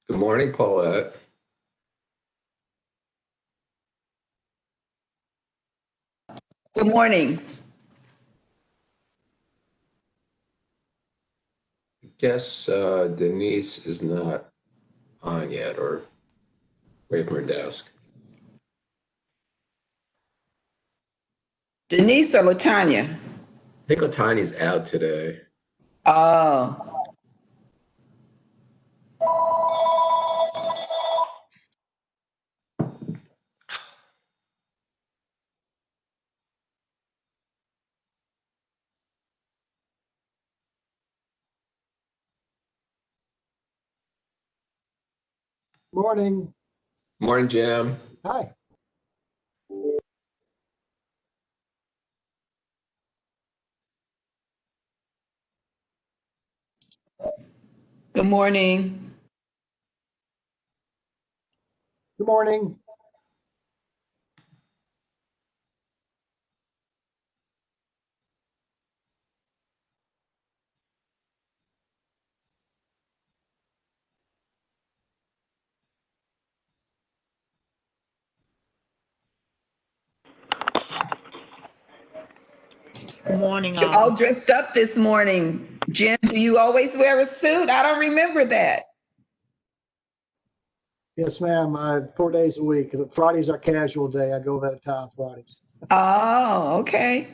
Good morning, Paulette. Good morning. I guess Denise is not on yet or away from her desk. Denise or Latanya? I think Otani's out today. Oh, Morning. Morning, Jim. Hi. good morning. Good morning. Good morning, You're all. all dressed up this morning. Jim, do you always wear a suit? I don't remember that. Yes, ma'am. 4 days a week. Friday's our casual day. I go out of town Fridays. Oh, okay.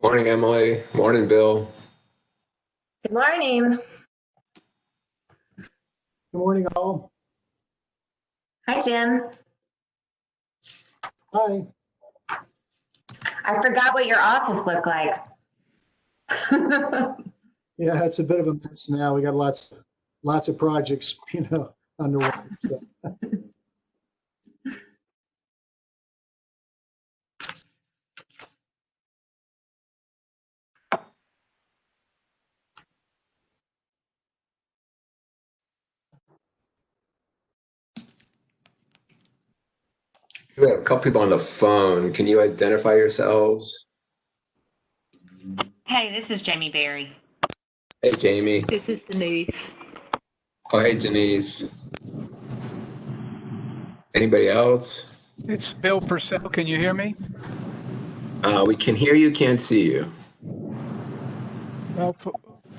Morning, Emily. Morning, Bill. Good morning. Good morning, all. Hi, Jim. Hi. I forgot what your office looked like. Yeah, it's a bit of a mess now. We got lots of projects, underway. So. We have a couple people on the phone. Can you identify yourselves? Hey, this is Jamie Berry. Hey, Jamie. This is Denise. Oh, hey, Denise. Anybody else? It's Bill Purcell. Can you hear me? We can hear you, can't see you. Well,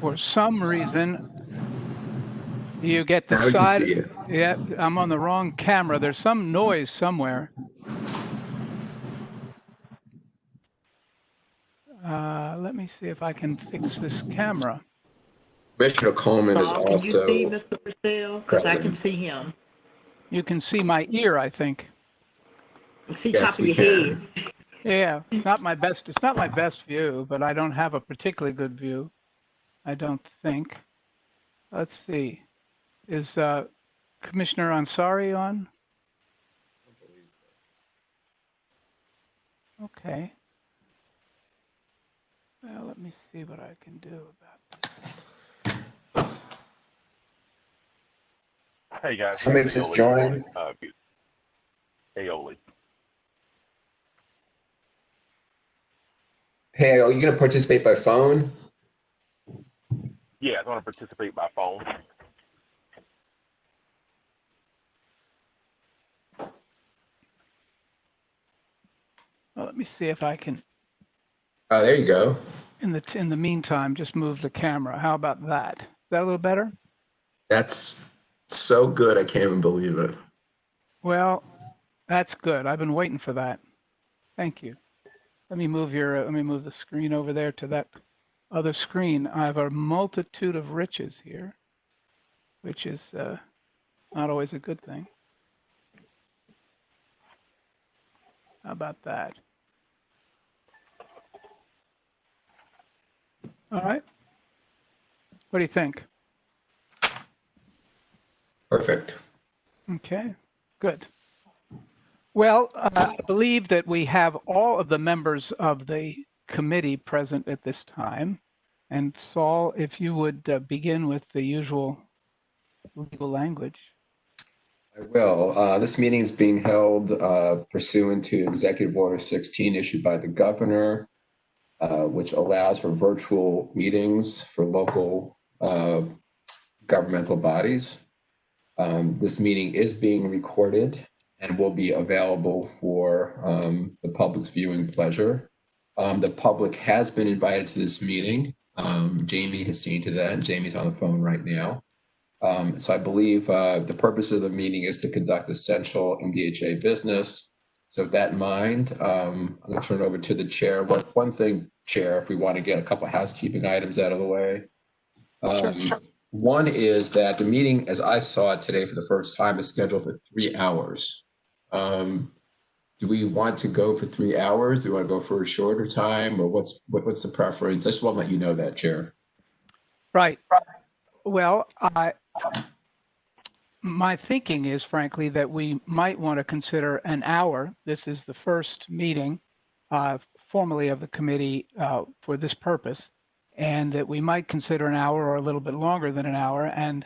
for some reason, you get the Now we can side. see you. Yeah, I'm on the wrong camera. There's some noise somewhere. Let me see if I can fix this camera. Commissioner Coleman is Paul, can you see also Mr. Purcell? Because I can present. see him. You can see my ear, I think. I see Yes, top of we your can. head. Yeah, it's not my best view, but I don't have a particularly good view. I don't think. Let's see. Is Commissioner Ansari on? Okay. Well, let me see what I can do about this. Hey guys, Somebody just joined. Aioli. Hey, are you going to participate by phone? Yeah, I want to participate by phone. Well, let me see if I can. Oh, there you go. In the meantime, just move the camera. How about that? Is that a little better? That's so good. I can't even believe it. Well, that's good. I've been waiting for that. Thank you. Let me move the screen over there to that other screen. I have a multitude of riches here, which is not always a good thing. How about that? All right. What do you think? Perfect. Okay, good. Well, I believe that we have all of the members of the committee present at this time. And Saul, if you would begin with the usual legal language. I will. This meeting is being held pursuant to Executive Order 16 issued by the governor, which allows for virtual meetings for local governmental bodies. This meeting is being recorded and will be available for the public's viewing pleasure. The public has been invited to this meeting. Jamie has seen to that, and Jamie's on the phone right now. So I believe the purpose of the meeting is to conduct essential MDHA business. So with that in mind, I'm going to turn it over to the chair. One thing, Chair, if we want to get a couple of housekeeping items out of the way. Sure. One is that the meeting, as I saw it today for the first time, is scheduled for 3 hours. Do we want to go for 3 hours? Do we want to go for a shorter time, or what's the preference? I just want to let you know that, Chair. Right. Well, my thinking is, frankly, that we might want to consider an hour. This is the first meeting formally of the committee for this purpose, and that we might consider an hour or a little bit longer than an hour. And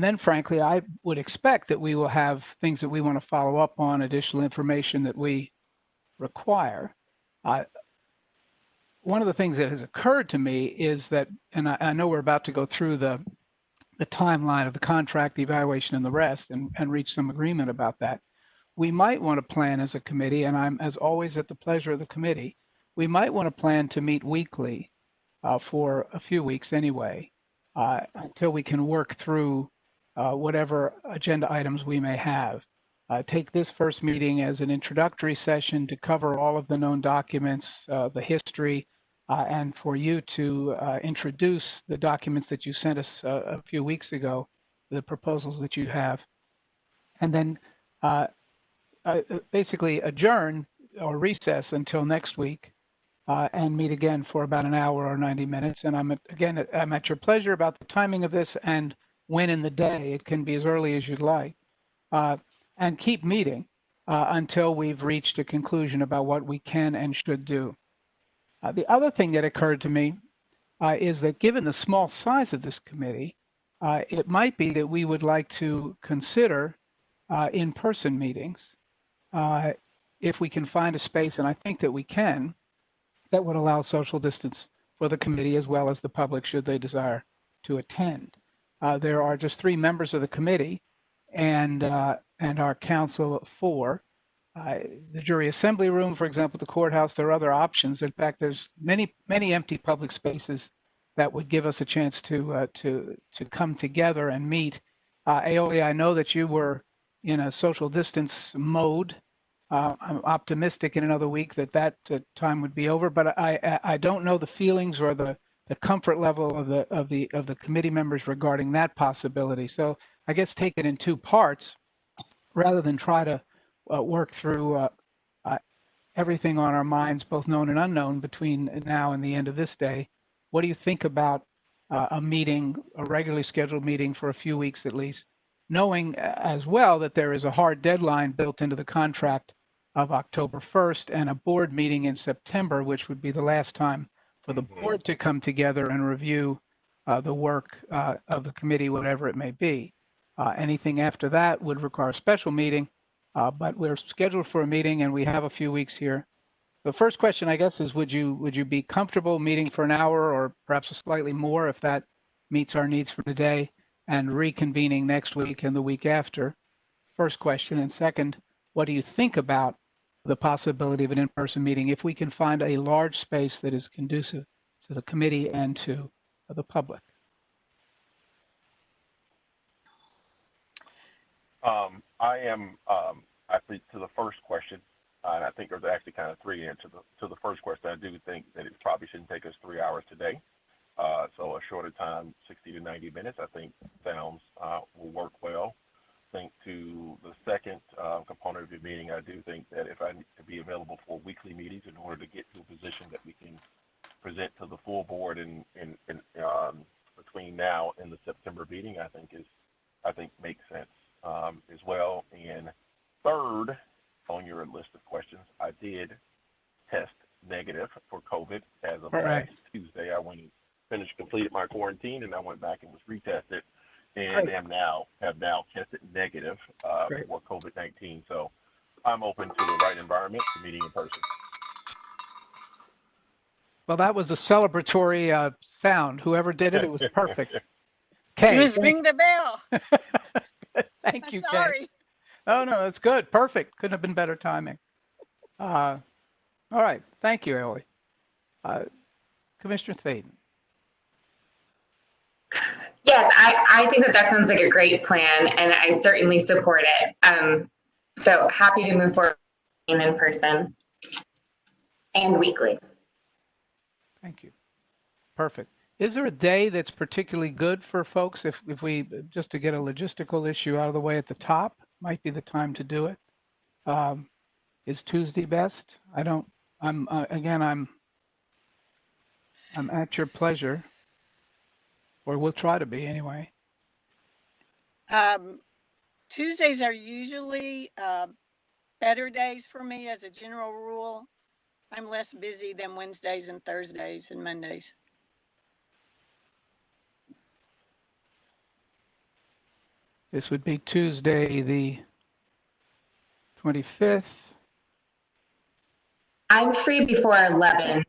then, frankly, I would expect that we will have things that we want to follow up on, additional information that we require. One of the things that has occurred to me is that, and I know we're about to go through the timeline of the contract, the evaluation, and the rest, and reach some agreement about that. We might want to plan as a committee, and I'm, as always, at the pleasure of the committee, we might want to plan to meet weekly for a few weeks anyway, until we can work through whatever agenda items we may have. Take this first meeting as an introductory session to cover all of the known documents, the history, and for you to introduce the documents that you sent us a few weeks ago, the proposals that you have, and then basically adjourn or recess until next week and meet again for about an hour or 90 minutes. And I'm at your pleasure about the timing of this and when in the day. It can be as early as you'd like. And keep meeting until we've reached a conclusion about what we can and should do. The other thing that occurred to me is that given the small size of this committee, it might be that we would like to consider in-person meetings if we can find a space, and I think that we can, that would allow social distance for the committee as well as the public should they desire to attend. There are just 3 members of the committee and our council of 4. The jury assembly room, for example, the courthouse, there are other options. In fact, there's many empty public spaces that would give us a chance to come together and meet. Aolia, I know that you were in a social distance mode. I'm optimistic in another week that time would be over, but I don't know the feelings or the comfort level of the committee members regarding that possibility. So I guess take it in 2 parts rather than try to work through everything on our minds, both known and unknown, between now and the end of this day. What do you think about a meeting, a regularly scheduled meeting for a few weeks at least, knowing as well that there is a hard deadline built into the contract of October 1st and a board meeting in September, which would be the last time for the board to come together and review the work of the committee, whatever it may be. Anything after that would require a special meeting, but we're scheduled for a meeting and we have a few weeks here. The first question, I guess, is would you be comfortable meeting for an hour or perhaps slightly more if that meets our needs for today, and reconvening next week and the week after? First question. And second, what do you think about the possibility of an in-person meeting if we can find a large space that is conducive to the committee and to the public? I am actually to the first question, and I think there's actually kind of 3 answers to the first question. I do think that it probably shouldn't take us 3 hours today. So a shorter time, 60 to 90 minutes, I think sounds will work well. I think to the second component of your meeting, I do think that if I need to be available for weekly meetings in order to get to a position that we can present to the full board in between now and the September meeting, I think makes sense as well. And third, on your list of questions, I did test negative for COVID as of last Tuesday. I went completed my quarantine, and I went back and was retested, and have now tested negative for COVID-19. So I'm open to the right environment to meeting in person. Well, that was a celebratory sound. Whoever did it, it was perfect. Kay, Just ring the bell. thank you, Kay. Sorry. Oh, no, that's good. Perfect. Couldn't have been better timing. All right. Thank you, Aoli. Commissioner Thaden. Yes, I think that sounds like a great plan, and I certainly support it. So happy to move forward in person and weekly. Thank you. Perfect. Is there a day that's particularly good for folks if we, just to get a logistical issue out of the way at the top, might be the time to do it? Is Tuesday best? I'm at your pleasure, or we'll try to be anyway. Tuesdays are usually better days for me as a general rule. I'm less busy than Wednesdays and Thursdays and Mondays. This would be Tuesday, the 25th. I'm free before 11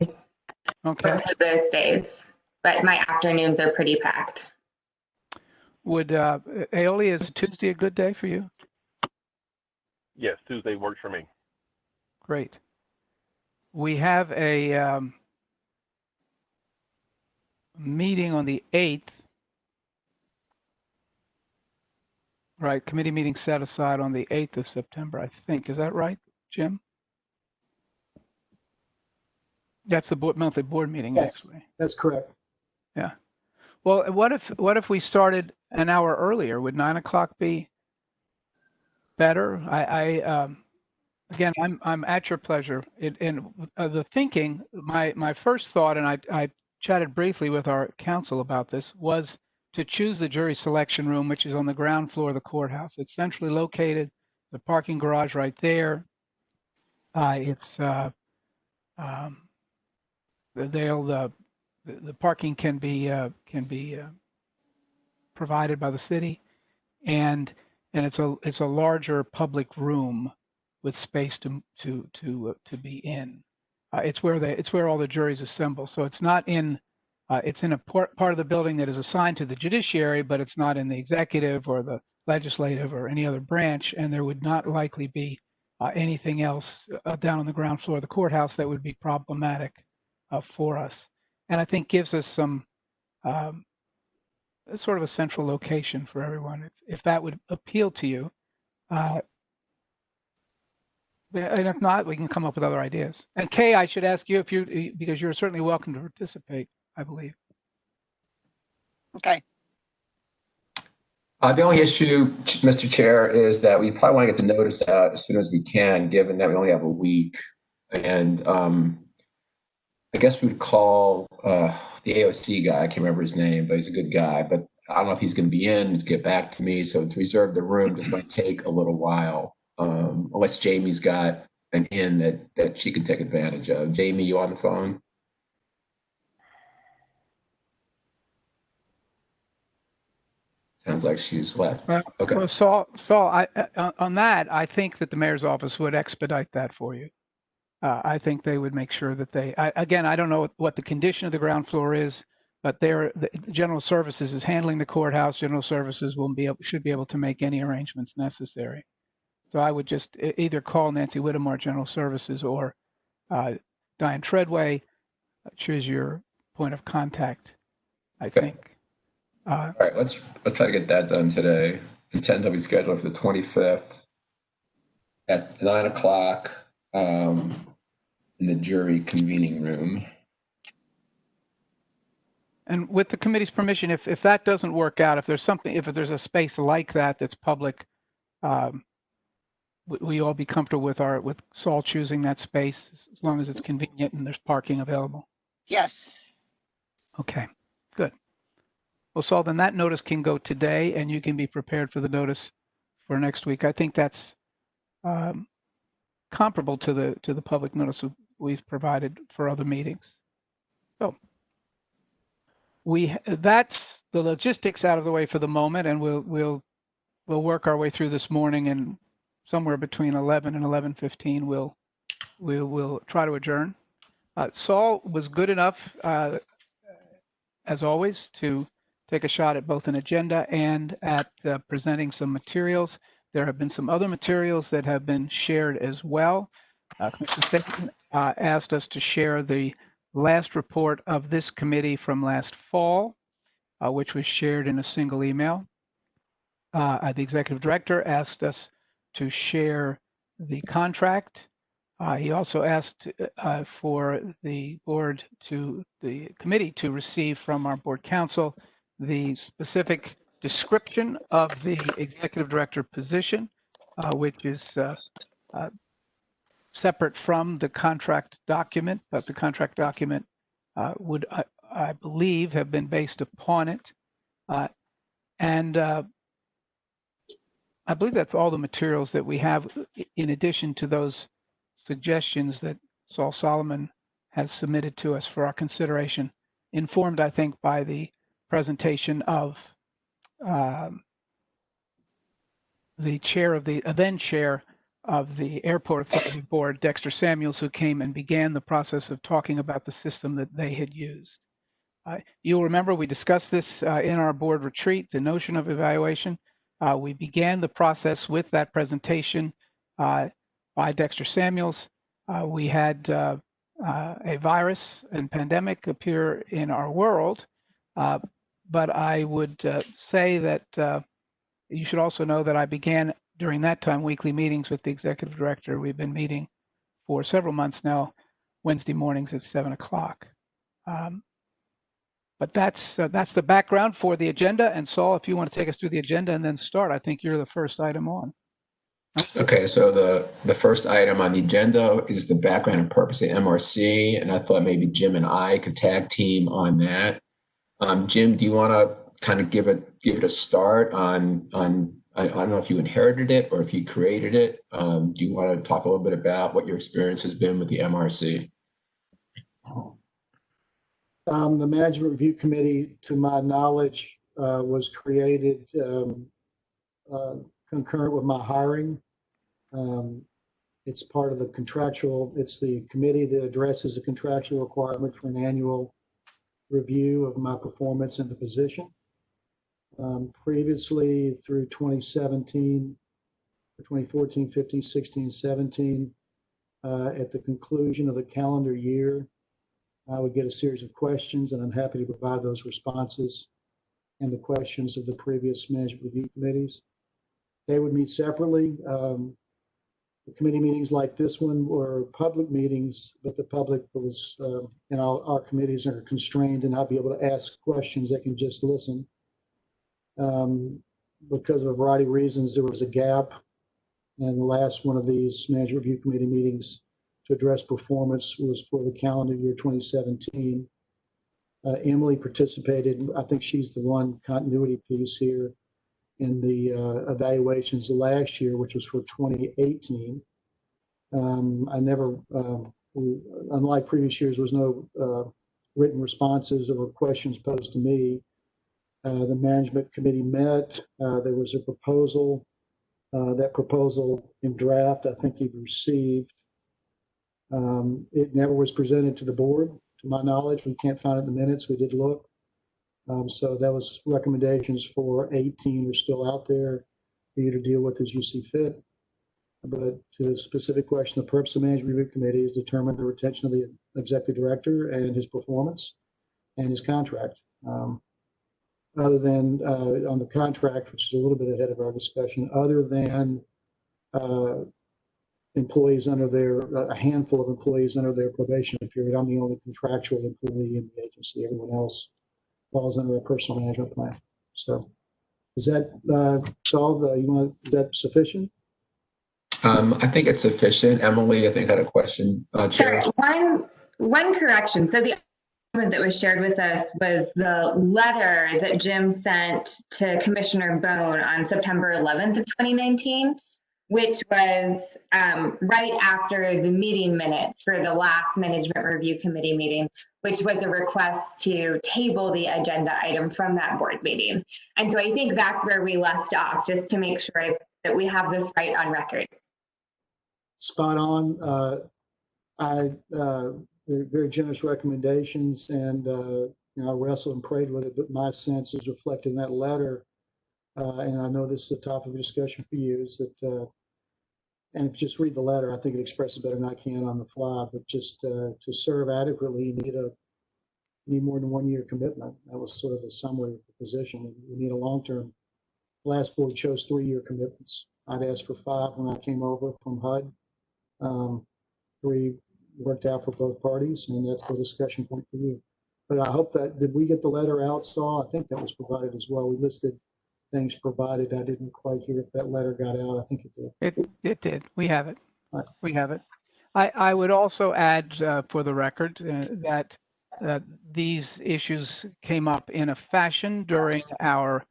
Okay. most of those days, but my afternoons are pretty packed. Would Aoli, is Tuesday a good day for you? Yes, Tuesday works for me. Great. We have a meeting on the 8th. Right, committee meeting set aside on the 8th of September, I think. Is that right, Jim? That's the monthly board meeting Yes, next week. that's correct. Yeah. Well, what if we started an hour earlier? Would 9 o'clock be better? Again, I'm at your pleasure. The thinking, my first thought, and I chatted briefly with our counsel about this, was to choose the jury selection room, which is on the ground floor of the courthouse. It's centrally located, the parking garage right there. The parking can be provided by the city, and it's a larger public room with space to be in. It's where all the juries assemble. So it's not in. It's in a part of the building that is assigned to the judiciary, but it's not in the executive or the legislative or any other branch, and there would not likely be anything else down on the ground floor of the courthouse that would be problematic for us. And I think gives us some sort of a central location for everyone, if that would appeal to you. And if not, we can come up with other ideas. And Kay, I should ask you because you're certainly welcome to participate, I believe. Okay. The only issue, Mr. Chair, is that we probably want to get the notice out as soon as we can, given that we only have a week. And I guess we would call the AOC guy. I can't remember his name, but he's a good guy. But I don't know if he's going to be in. Just get back to me. So to reserve the room just might take a little while, unless Jamie's got an in that she can take advantage of. Jamie, you on the phone? Sounds like she's left. Okay. Well, Saul, on that, I think that the mayor's office would expedite that for you. I think they would make sure that again, I don't know what the condition of the ground floor is, but the General Services is handling the courthouse. General Services should be able to make any arrangements necessary. So I would just either call Nancy Whittemore, General Services, or Diane Treadway. Choose your point of contact, I think. All right, let's try to get that done today. Intend to be scheduled for the 25th at 9 o'clock in the jury convening room. And with the committee's permission, if that doesn't work out, if there's a space like that that's public, we all be comfortable with Saul choosing that space as long as it's convenient and there's parking available. Yes. Okay, good. Well, Saul, then that notice can go today, and you can be prepared for the notice for next week. I think that's comparable to the public notice we've provided for other meetings. So, that's the logistics out of the way for the moment, and we'll work our way through this morning, and somewhere between 11 and 11:15 we'll try to adjourn. Saul was good enough, as always, to take a shot at both an agenda and at presenting some materials. There have been some other materials that have been shared as well. Commissioner Staton asked us to share the last report of this committee from last fall, which was shared in a single email. The executive director asked us to share the contract. He also asked for the committee to receive from our board counsel the specific description of the executive director position, which is separate from the contract document, but the contract document would, I believe, have been based upon it. And I believe that's all the materials that we have, in addition to those suggestions that Saul Solomon has submitted to us for our consideration, informed, I think, by the presentation of the chair of the then chair of the Airport Authority Board, Dexter Samuels, who came and began the process of talking about the system that they had used. You'll remember we discussed this in our board retreat, the notion of evaluation. We began the process with that presentation by Dexter Samuels. We had a virus and pandemic appear in our world, but I would say that you should also know that I began during that time weekly meetings with the executive director. We've been meeting for several months now, Wednesday mornings at 7 o'clock. But that's the background for the agenda. And Saul, if you want to take us through the agenda and then start, I think you're the first item on. Okay, so the first item on the agenda is the background and purpose of MRC, and I thought maybe Jim and I could tag team on that. Jim, do you want to kind of give it a start on I don't know if you inherited it or if you created it. Do you want to talk a little bit about what your experience has been with the MRC? The Management Review Committee, to my knowledge, was created concurrent with my hiring. It's part of the contractual, it's the committee that addresses the contractual requirement for an annual review of my performance in the position. Previously, through 2017, 2014, 15, 16, 17, at the conclusion of the calendar year, I would get a series of questions, and I'm happy to provide those responses and the questions of the previous management review committees. They would meet separately. The committee meetings like this one were public meetings, but the public was, our committees are constrained to not be able to ask questions. They can just listen. Because of a variety of reasons, there was a gap. And the last one of these management review committee meetings to address performance was for the calendar year 2017. Emily participated. I think she's the one continuity piece here in the evaluations last year, which was for 2018. I never, unlike previous years, there was no written responses or questions posed to me. The management committee met. There was a proposal. That proposal in draft, I think you've received. It never was presented to the board, to my knowledge. We can't find it in the minutes. We did look. So that was recommendations for 18 are still out there for you to deal with as you see fit. But to the specific question, the purpose of the management review committee is determine the retention of the executive director and his performance and his contract. Other than on the contract, which is a little bit ahead of our discussion, other than employees under their, a handful of employees under their probation period, I'm the only contractual employee in the agency. Everyone else falls under a personal management plan. So is that solved? Is that sufficient? I think it's sufficient. Emily, I think had a question. Sorry, one correction. So the document that was shared with us was the letter that Jim sent to Commissioner Bone on September 11th of 2019. which was right after the meeting minutes for the last management review committee meeting, which was a request to table the agenda item from that board meeting. And so I think that's where we left off, just to make sure that we have this right on record. Spot on. Very generous recommendations, and I wrestled and prayed with it, but my sense is reflected in that letter. And I know this is a topic of discussion for you, is that, and if you just read the letter, I think it expresses better than I can on the fly, but just to serve adequately, you need more than 1 year commitment. That was sort of the summary of the position. You need a long-term. Last board chose 3-year commitments. I'd asked for 5 when I came over from HUD. 3 worked out for both parties, and that's the discussion point for you. But I hope that, did we get the letter out, Saul? I think that was provided as well. We listed things provided. I didn't quite hear if that letter got out. I think it did. It did. We have it. Right. We have it. I would also add, for the record, that these issues came up in a fashion during our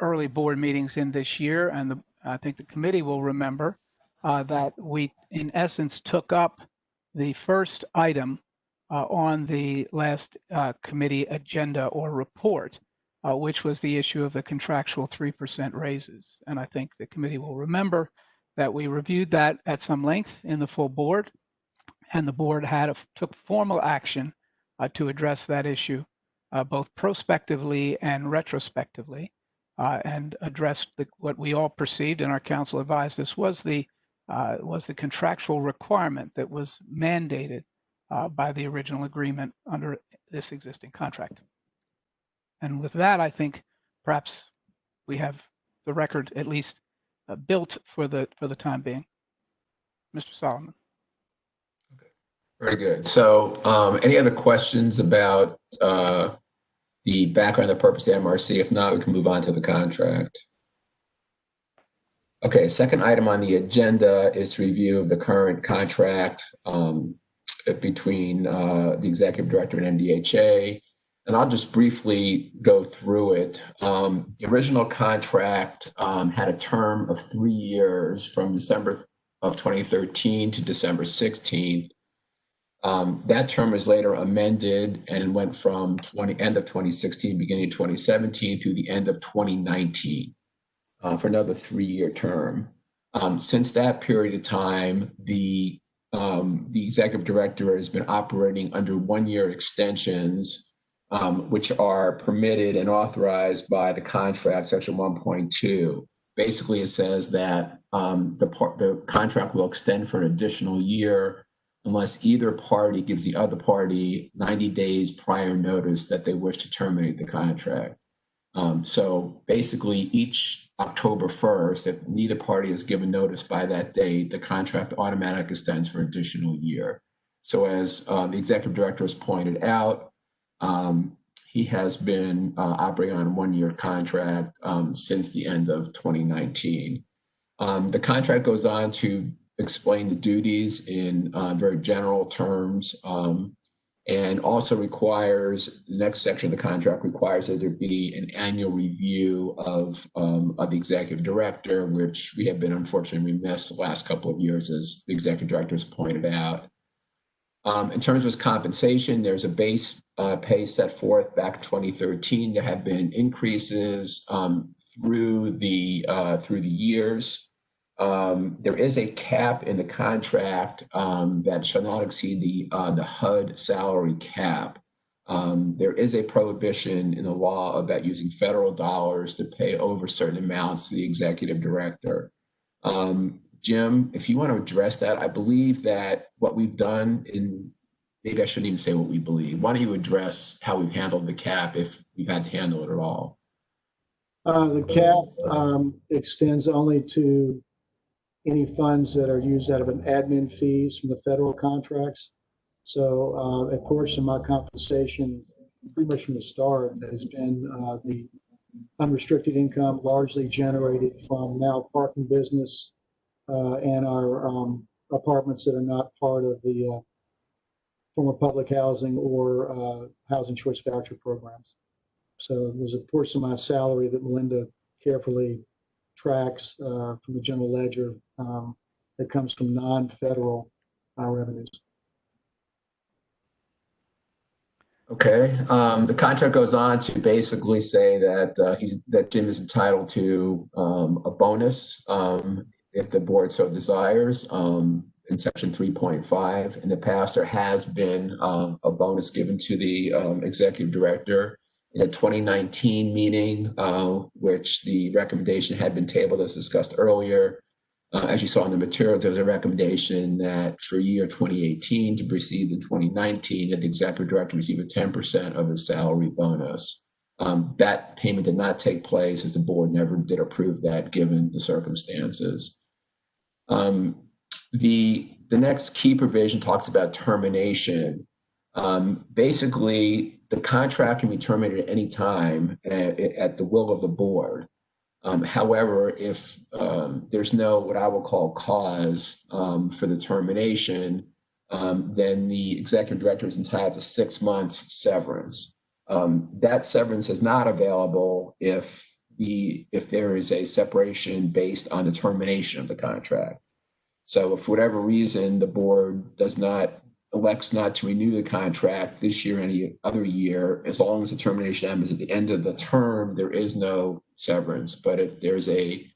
early board meetings in this year, and I think the committee will remember that we, in essence, took up the first item on the last committee agenda or report, which was the issue of the contractual 3% raises. And I think the committee will remember that we reviewed that at some length in the full board, and the board took formal action to address that issue, both prospectively and retrospectively, and addressed what we all perceived, and our council advised us, was the contractual requirement that was mandated by the original agreement under this existing contract. And with that, I think perhaps we have the record at least built for the time being. Mr. Solomon. Okay. Very good. So any other questions about the background and purpose of the MRC? If not, we can move on to the contract. Okay, second item on the agenda is review of the current contract between the executive director and MDHA. And I'll just briefly go through it. The original contract had a term of 3 years from December of 2013 to December 16th. That term was later amended and went from end of 2016, beginning of 2017 through the end of 2019 for another 3-year term. Since that period of time, the executive director has been operating under 1-year extensions, which are permitted and authorized by the contract, section 1.2. Basically, it says that the contract will extend for an additional year unless either party gives the other party 90 days prior notice that they wish to terminate the contract. So basically, each October 1st, if neither party is given notice by that date, the contract automatically extends for an additional year. So as the executive director has pointed out, he has been operating on a 1-year contract since the end of 2019. The contract goes on to explain the duties in very general terms, and also requires, the next section of the contract requires that there be an annual review of the executive director, which we have been unfortunately remiss the last couple of years, as the executive director has pointed out. In terms of his compensation, there's a base pay set forth back in 2013. There have been increases through the years. There is a cap in the contract that shall not exceed the HUD salary cap. There is a prohibition in the law about using federal dollars to pay over certain amounts to the executive director. Jim, if you want to address that, I believe that what we've done maybe I shouldn't even say what we believe. Why don't you address how we've handled the cap, if we've had to handle it at all? The cap extends only to any funds that are used out of an admin fees from the federal contracts. So a portion of my compensation, pretty much from the start, has been the unrestricted income largely generated from now parking business and our apartments that are not part of the former public housing or housing choice voucher programs. So there's a portion of my salary that Melinda carefully tracks from the general ledger that comes from non-federal revenues. Okay, the contract goes on to basically say that that Jim is entitled to a bonus if the board so desires. In section 3.5, in the past, there has been a bonus given to the executive director in a 2019 meeting, which the recommendation had been tabled as discussed earlier. As you saw in the materials, there was a recommendation that for year 2018 to proceed in 2019, that the executive director receive a 10% of his salary bonus. That payment did not take place as the board never did approve that given the circumstances. The next key provision talks about termination. Basically, the contract can be terminated at any time at the will of the board. However, if there's no what I will call cause for the termination, then the executive director is entitled to 6 months severance. That severance is not available if there is a separation based on the termination of the contract. So if for whatever reason the board elects not to renew the contract this year or any other year, as long as the termination happens at the end of the term, there is no severance. But if there's a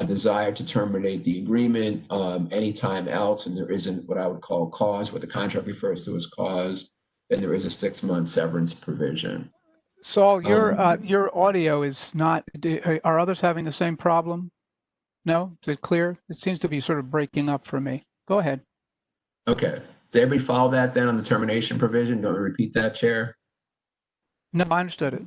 desire to terminate the agreement anytime else, and there isn't what I would call cause, what the contract refers to as cause, then there is a 6-month severance provision. Saul, your audio is not. Are others having the same problem? No? Is it clear? It seems to be sort of breaking up for me. Go ahead. Okay. Did everybody follow that then on the termination provision? Don't repeat that, Chair. No, I understood it.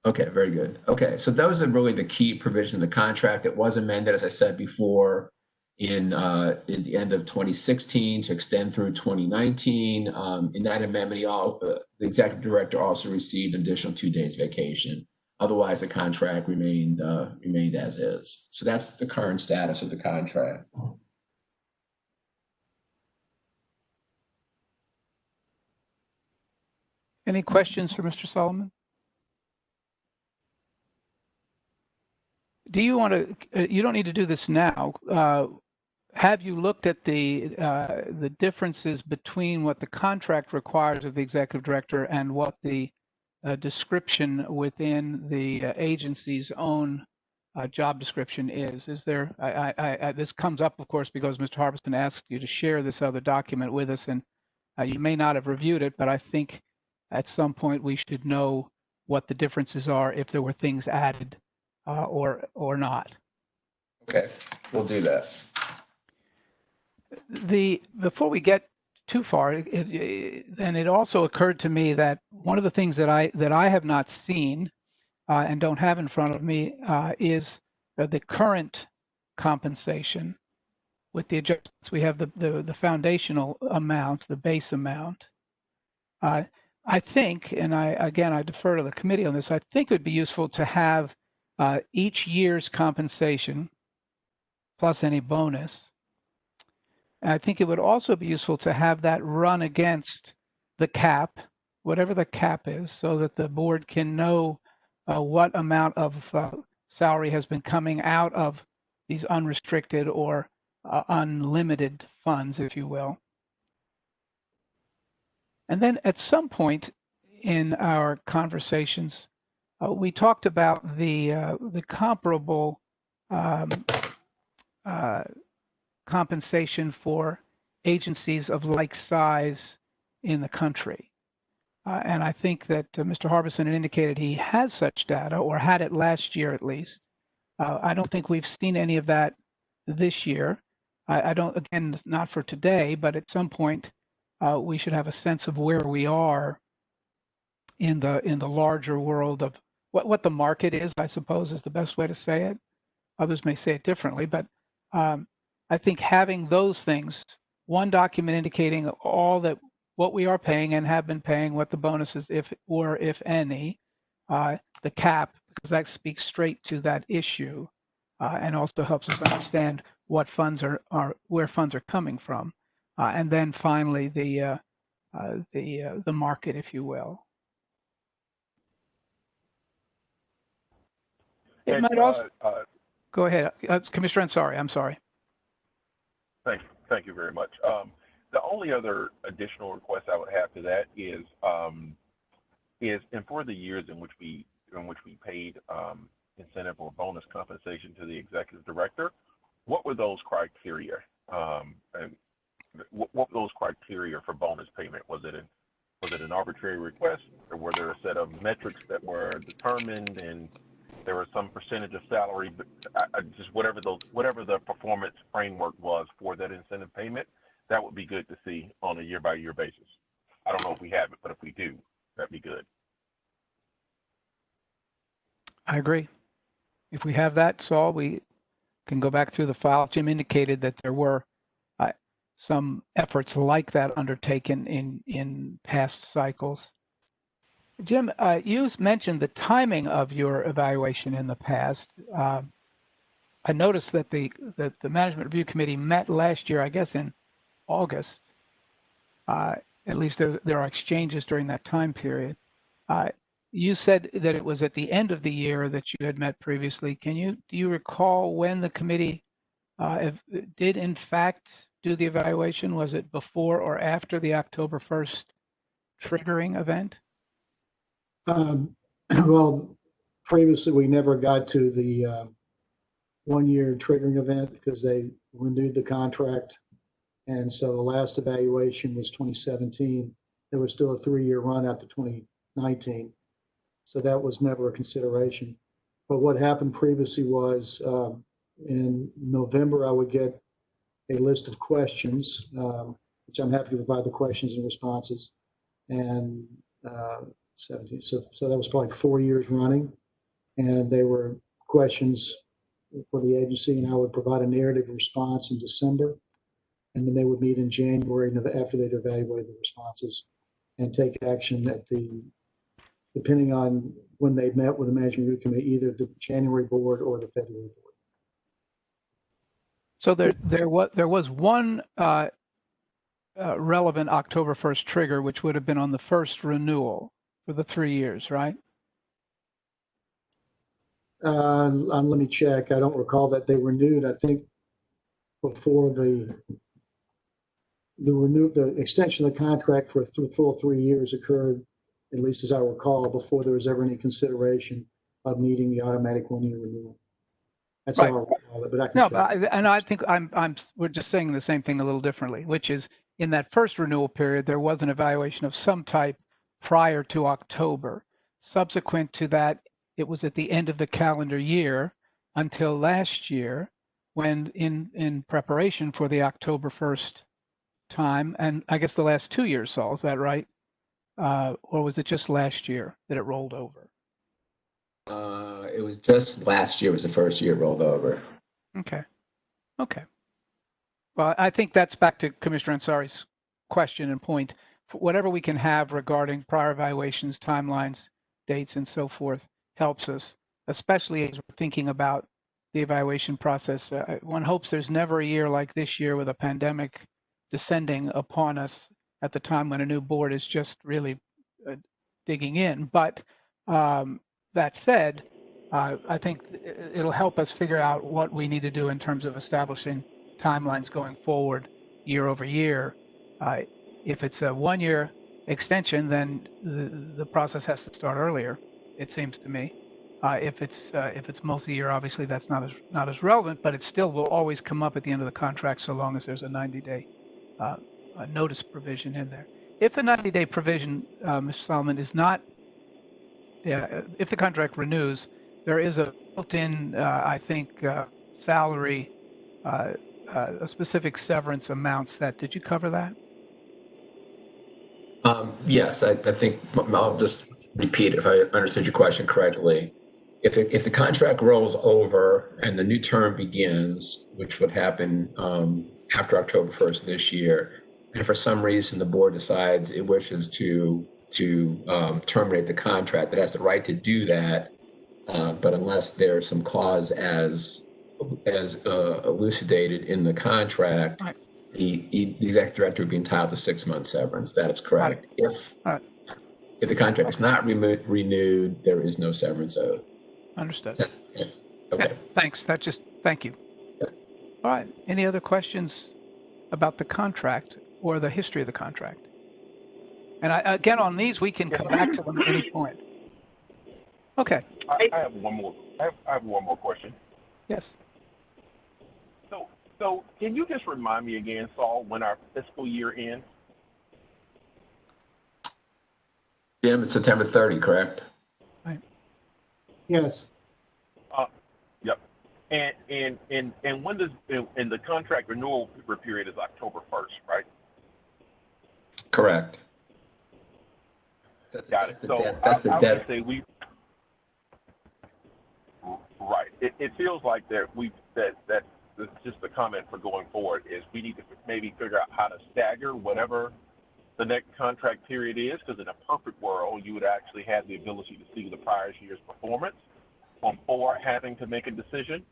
Okay, very good. Okay, so those are really the key provisions of the contract. It was amended, as I said before, in the end of 2016 to extend through 2019. In that amendment, the executive director also received an additional 2 days vacation. Otherwise, the contract remained as is. So that's the current status of the contract. Any questions for Mr. Solomon? Do you want to? You don't need to do this now. Have you looked at the differences between what the contract requires of the executive director and what the description within the agency's own job description is? Is there? This comes up, of course, because Mr. Harbison asked you to share this other document with us, and you may not have reviewed it, but I think at some point we should know what the differences are if there were things added or not. Okay, we'll do that. Before we get too far, and it also occurred to me that one of the things that I have not seen and don't have in front of me is the current compensation with the adjustments. We have the foundational amount, the base amount. I think, and I defer to the committee on this, I think it would be useful to have each year's compensation plus any bonus. And I think it would also be useful to have that run against the cap, whatever the cap is, so that the board can know what amount of salary has been coming out of these unrestricted or unlimited funds, if you will. And then at some point in our conversations, we talked about the comparable compensation for agencies of like size in the country. And I think that Mr. Harbison had indicated he has such data, or had it last year at least. I don't think we've seen any of that this year. I don't, again, not for today, but at some point we should have a sense of where we are in the larger world of what the market is, I suppose, is the best way to say it. Others may say it differently, but I think having those things, one document indicating all that what we are paying and have been paying, what the bonuses, if any, the cap, because that speaks straight to that issue, and also helps us understand what funds are where funds are coming from, and then finally the market, if you will. It might also. Go ahead. Commissioner Ansari, I'm sorry. Thank you very much. The only other additional request I would have to that is and for the years in which we paid incentive or bonus compensation to the executive director, what were those criteria? And what were those criteria for bonus payment? Was it an arbitrary request, or were there a set of metrics that were determined and there was some percentage of salary? But just whatever the performance framework was for that incentive payment, that would be good to see on a year-by-year basis. I don't know if we have it, but if we do, that'd be good. I agree. If we have that, Saul, we can go back through the file. Jim indicated that there were some efforts like that undertaken in past cycles. Jim, you mentioned the timing of your evaluation in the past. I noticed that the Management Review Committee met last year, I guess in August. At least there are exchanges during that time period. You said that it was at the end of the year that you had met previously. Do you recall when the committee did in fact do the evaluation? Was it before or after the October 1st triggering event? Well, previously we never got to the 1-year triggering event because they renewed the contract. And so the last evaluation was 2017. There was still a 3-year run out to 2019. So that was never a consideration. But what happened previously was in November, I would get a list of questions, which I'm happy to provide the questions and responses. And 17, so that was probably 4 years running. And they were questions for the agency, and I would provide a narrative response in December. And then they would meet in January after they'd evaluated the responses and take action depending on when they met with the Management Review Committee, either the January board or the February board. So there was one relevant October 1st trigger, which would have been on the first renewal for the 3 years, right? Let me check. I don't recall that they renewed. I think before the extension of the contract for a full 3 years occurred, at least as I recall, before there was ever any consideration of needing the automatic 1-year renewal. That's Right. how I recall it, but I can check. And I think we're just saying the same thing a little differently, which is in that first renewal period, there was an evaluation of some type prior to October. Subsequent to that, it was at the end of the calendar year until last year when in preparation for the October 1st time, and I guess the last 2 years, Saul, is that right? Or was it just last year that it rolled over? It was just last year was the first year it rolled over. Okay. Well, I think that's back to Commissioner Ansari's question and point. Whatever we can have regarding prior evaluations, timelines, dates, and so forth helps us, especially as we're thinking about the evaluation process. One hopes there's never a year like this year with a pandemic descending upon us at the time when a new board is just really digging in. But that said, I think it'll help us figure out what we need to do in terms of establishing timelines going forward year over year. If it's a 1-year extension, then the process has to start earlier, it seems to me. If it's multi-year, obviously that's not as relevant, but it still will always come up at the end of the contract so long as there's a 90-day notice provision in there. If the 90-day provision, Mr. Solomon, is not, if the contract renews, there is a built-in, I think, salary, a specific severance amount set. Did you cover that? Yes, I think I'll just repeat if I understood your question correctly. If the contract rolls over and the new term begins, which would happen after October 1st this year, and for some reason the board decides it wishes to terminate the contract, it has the right to do that. But unless there's some clause as elucidated in the contract, right, the executive director would be entitled to 6 months severance. That is correct. Right. If the contract is not renewed, there is no severance owed. Understood. Okay. Thanks. Thank you. All right. Any other questions about the contract or the history of the contract? And again, on these, we can come back to them at any point. Okay. I have one more. I have one more question. Yes. So can you just remind me again, Saul, when our fiscal year ends? Jim, it's September 30, correct? Right. Yes. Yep. And when does and the contract renewal period is October 1st, right? Correct. Got it. The So dead. That's the I would dead. say right. It feels like that's just a comment for going forward is we need to maybe figure out how to stagger whatever the next contract period is, because in a perfect world, you would actually have the ability to see the prior year's performance before having to make a decision.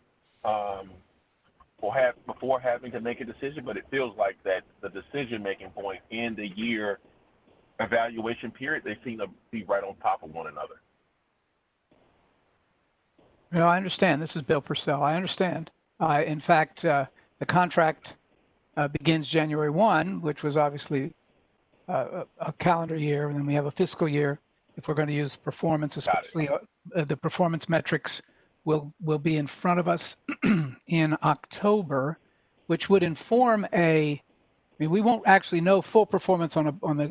Before having to make a decision, but it feels like that the decision-making point in the year evaluation period, they seem to be right on top of one another. No, I understand. This is Bill Purcell. I understand. In fact, the contract begins January 1, which was obviously a calendar year, and then we have a fiscal year. If we're going to use performance, especially the performance metrics will be in front of us in October, which would inform we won't actually know full performance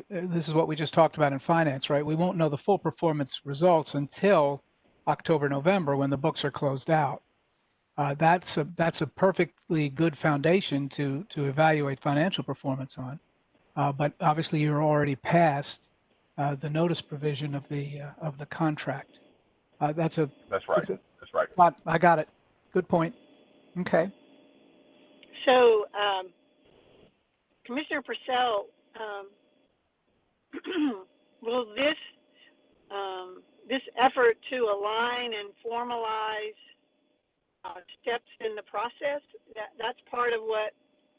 this is what we just talked about in finance, right? We won't know the full performance results until October, November, when the books are closed out. That's a perfectly good foundation to evaluate financial performance on. But obviously, you're already past the notice provision of the contract. That's right. That's right. I got it. Good point. Okay. So, Commissioner Purcell, will this effort to align and formalize steps in the process, that's part of what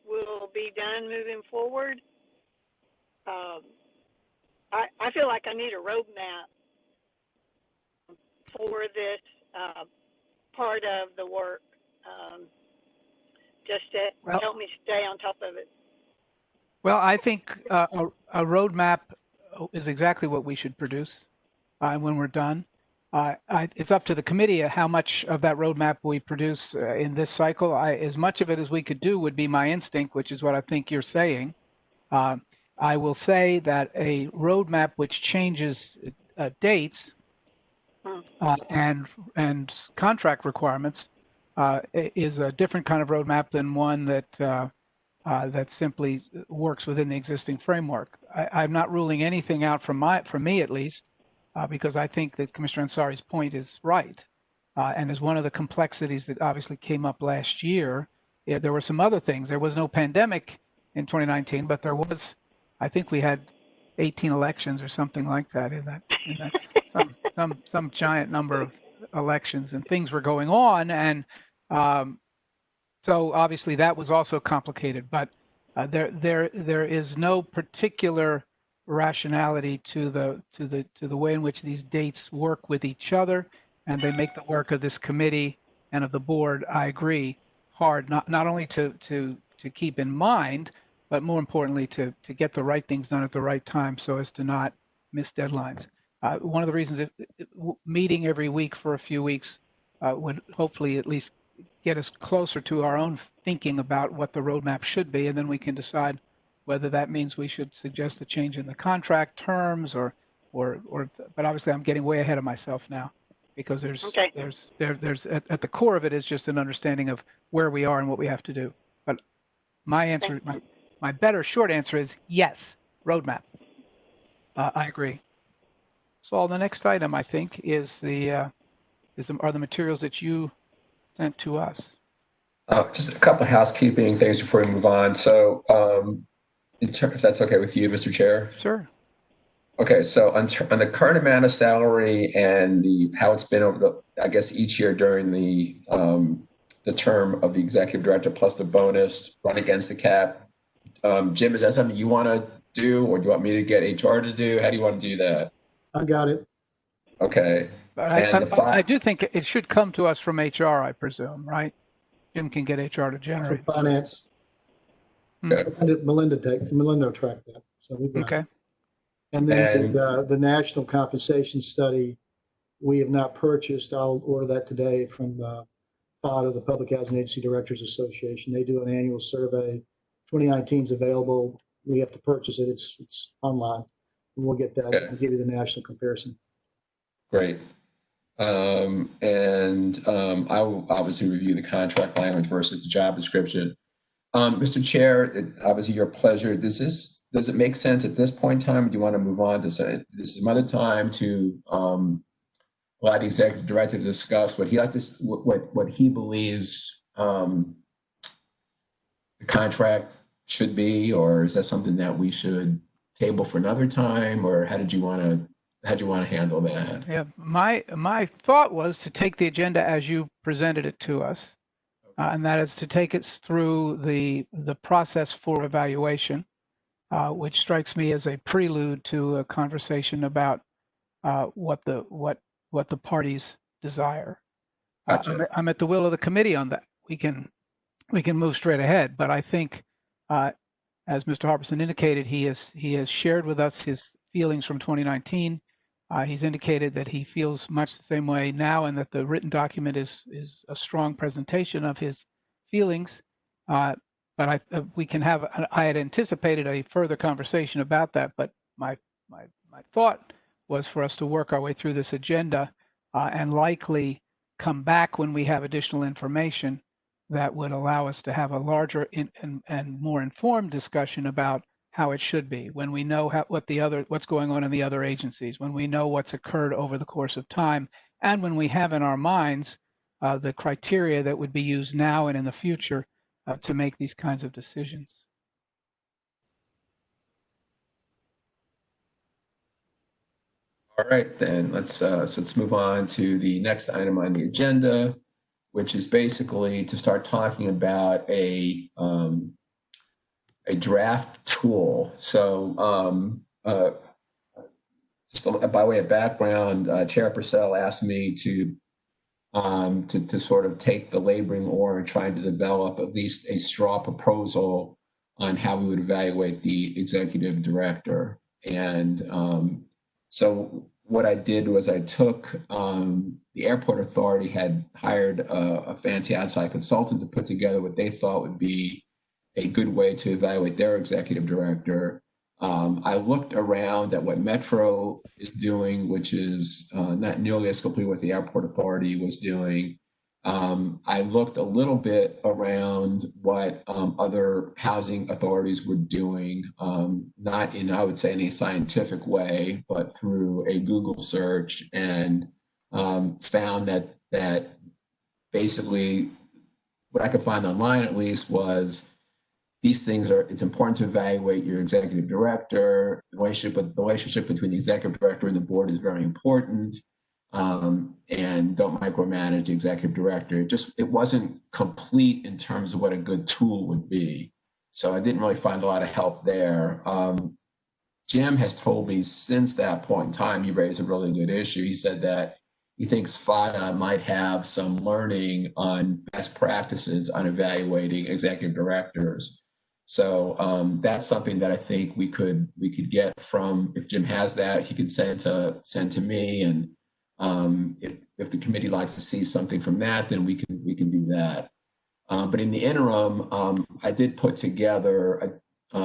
will be done moving forward? I feel like I need a roadmap for this part of the work, just to help me stay on top of it. Well, I think a roadmap is exactly what we should produce when we're done. It's up to the committee how much of that roadmap we produce in this cycle. As much of it as we could do would be my instinct, which is what I think you're saying. I will say that a roadmap which changes dates and contract requirements is a different kind of roadmap than one that simply works within the existing framework. I'm not ruling anything out from me at least, because I think that Commissioner Ansari's point is right. And as one of the complexities that obviously came up last year, there were some other things. There was no pandemic in 2019, but there was, I think we had 18 elections or something like that in that some giant number of elections, and things were going on, and so obviously that was also complicated. But there is no particular rationality to the way in which these dates work with each other, and they make the work of this committee and of the board, I agree, hard not only to keep in mind, but more importantly to get the right things done at the right time so as to not miss deadlines. One of the reasons meeting every week for a few weeks would hopefully at least get us closer to our own thinking about what the roadmap should be, and then we can decide whether that means we should suggest a change in the contract terms or but obviously I'm getting way ahead of myself now, because there's at the core of it is just an understanding of where we are and what we have to do. But my answer, my better short answer is yes, roadmap. I agree. So the next item I think are the materials that you sent to us. Just a couple of housekeeping things before we move on. So, if that's okay with you, Mr. Chair? Sure. Okay, so on the current amount of salary and how it's been over I guess each year during the term of the executive director plus the bonus run against the cap. Jim, is that something you want to do, or do you want me to get HR to do? How do you want to do that? I got it. Okay. But And the I five, do think it should come to us from HR, I presume, right? Jim can get HR to For generate. finance, Hmm. Melinda will track that. So we got it. Okay. And then And- the national compensation study, we have not purchased. I'll order that today from FODA, the Public Housing Agency Directors Association. They do an annual survey. 2019 is available. We have to purchase it. It's online. And we'll get that and give you the national comparison. great. I will obviously review the contract language versus the job description. Mr. Chair, obviously your pleasure. Does it make sense at this point in time? Do you want to move on to say this is another time to allow the executive director to discuss what he believes the contract should be, or is that something that we should table for another time, or how do you want to handle that? Yeah, my thought was to take the agenda as you presented it to us, and that is to take it through the process for evaluation, which strikes me as a prelude to a conversation about what the parties desire. Gotcha. I'm at the will of the committee on that. We can move straight ahead, but I think, as Mr. Harbison indicated, he has shared with us his feelings from 2019. He's indicated that he feels much the same way now, and that the written document is a strong presentation of his feelings. But we can have. I had anticipated a further conversation about that, but my thought was for us to work our way through this agenda and likely come back when we have additional information that would allow us to have a larger and more informed discussion about how it should be, when we know what's going on in the other agencies, when we know what's occurred over the course of time, and when we have in our minds the criteria that would be used now and in the future to make these kinds of decisions. All right, then let's move on to the next item on the agenda, which is basically to start talking about a draft tool. So just by way of background, Chair Purcell asked me to sort of take the laboring oar and try to develop at least a straw proposal on how we would evaluate the executive director. And so what I did was I took the airport authority had hired a fancy outside consultant to put together what they thought would be a good way to evaluate their executive director. I looked around at what Metro is doing, which is not nearly as complete what the airport authority was doing. I looked a little bit around what other housing authorities were doing, not in, I would say, any scientific way, but through a Google search, and found that basically what I could find online, at least, was these things it's important to evaluate your executive director. The relationship between the executive director and the board is very important. And don't micromanage the executive director. It wasn't complete in terms of what a good tool would be. So I didn't really find a lot of help there. Jim has told me since that point in time, he raised a really good issue. He said that he thinks FODA might have some learning on best practices on evaluating executive directors. So that's something that I think we could get from, if Jim has that, he could send to me, and if the committee likes to see something from that, then we can do that. But in the interim, I did put together a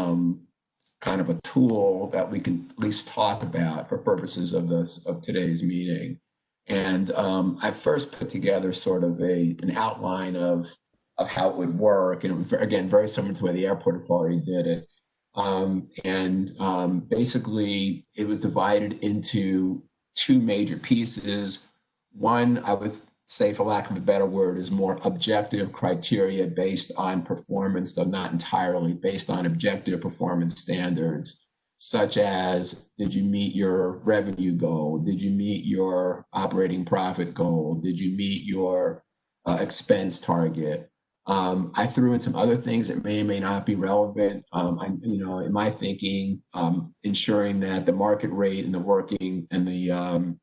kind of a tool that we can at least talk about for purposes of today's meeting. And I first put together sort of an outline of how it would work, and it was, again, very similar to the way the airport authority did it. Basically, it was divided into two major pieces. One, I would say, for lack of a better word, is more objective criteria based on performance, though not entirely, based on objective performance standards, such as, did you meet your revenue goal? Did you meet your operating profit goal? Did you meet your expense target? I threw in some other things that may or may not be relevant. In my thinking, ensuring that the market rate and the working and the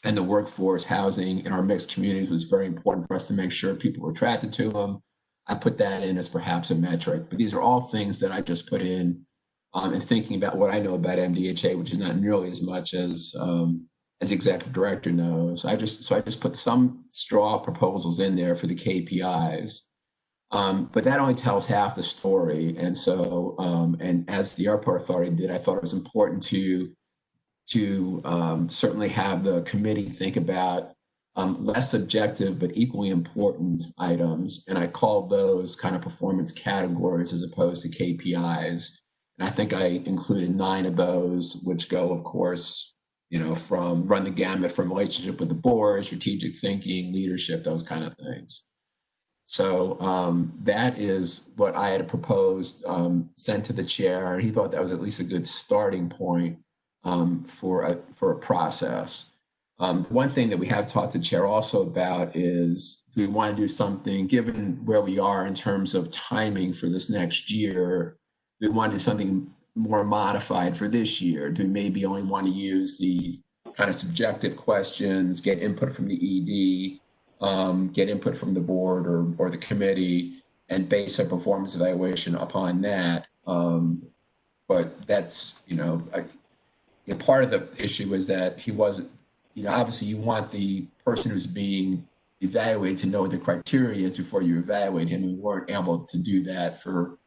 and the workforce housing in our mixed communities was very important for us to make sure people were attracted to them. I put that in as perhaps a metric, but these are all things that I just put in and thinking about what I know about MDHA, which is not nearly as much as executive director knows. I just put some straw proposals in there for the KPIs, but that only tells half the story. And so, and as the airport authority did, I thought it was important to certainly have the committee think about less objective but equally important items, and I called those kind of performance categories as opposed to KPIs. And I think I included 9 of those, which go, of course, from run the gamut from relationship with the board, strategic thinking, leadership, those kind of things. So that is what I had proposed, sent to the chair, and he thought that was at least a good starting point for a process. One thing that we have talked to the chair also about is, do we want to do something, given where we are in terms of timing for this next year, do we want to do something more modified for this year? Do we maybe only want to use the kind of subjective questions, get input from the ED, get input from the board or the committee, and base a performance evaluation upon that? But that's, part of the issue is that he wasn't, obviously you want the person who's being evaluated to know what the criteria is before you evaluate him. We weren't able to do that for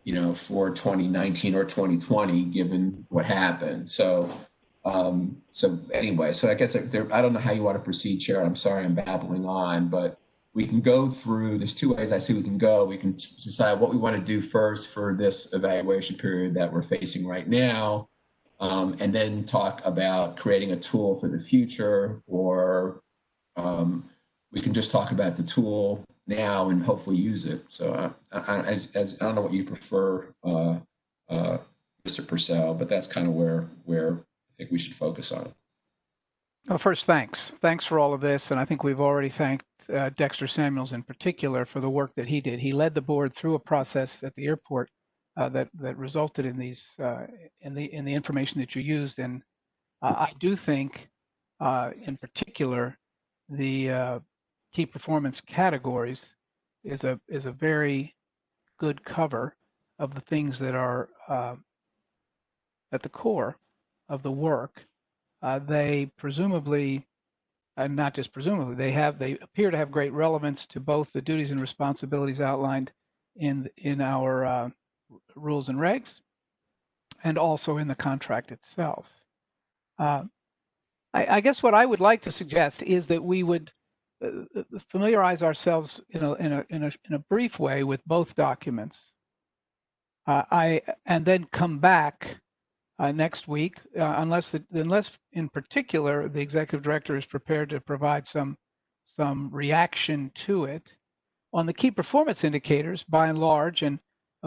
2019 or 2020, given what happened. So anyway, so I guess I don't know how you want to proceed, Chair. I'm sorry I'm babbling on, but we can go through, there's 2 ways I see we can go. We can decide what we want to do first for this evaluation period that we're facing right now, and then talk about creating a tool for the future, or we can just talk about the tool now and hopefully use it. So I don't know what you prefer, Mr. Purcell, but that's kind of where I think we should focus on. Well, first, thanks. Thanks for all of this. And I think we've already thanked Dexter Samuels in particular for the work that he did. He led the board through a process at the airport that resulted in these in the information that you used. And I do think, in particular, the key performance categories is a very good cover of the things that are at the core of the work. They presumably, and not just presumably, they appear to have great relevance to both the duties and responsibilities outlined in our rules and regs, and also in the contract itself. I guess what I would like to suggest is that we would familiarize ourselves in a brief way with both documents, and then come back next week, unless in particular the executive director is prepared to provide some reaction to it on the key performance indicators. By and large, and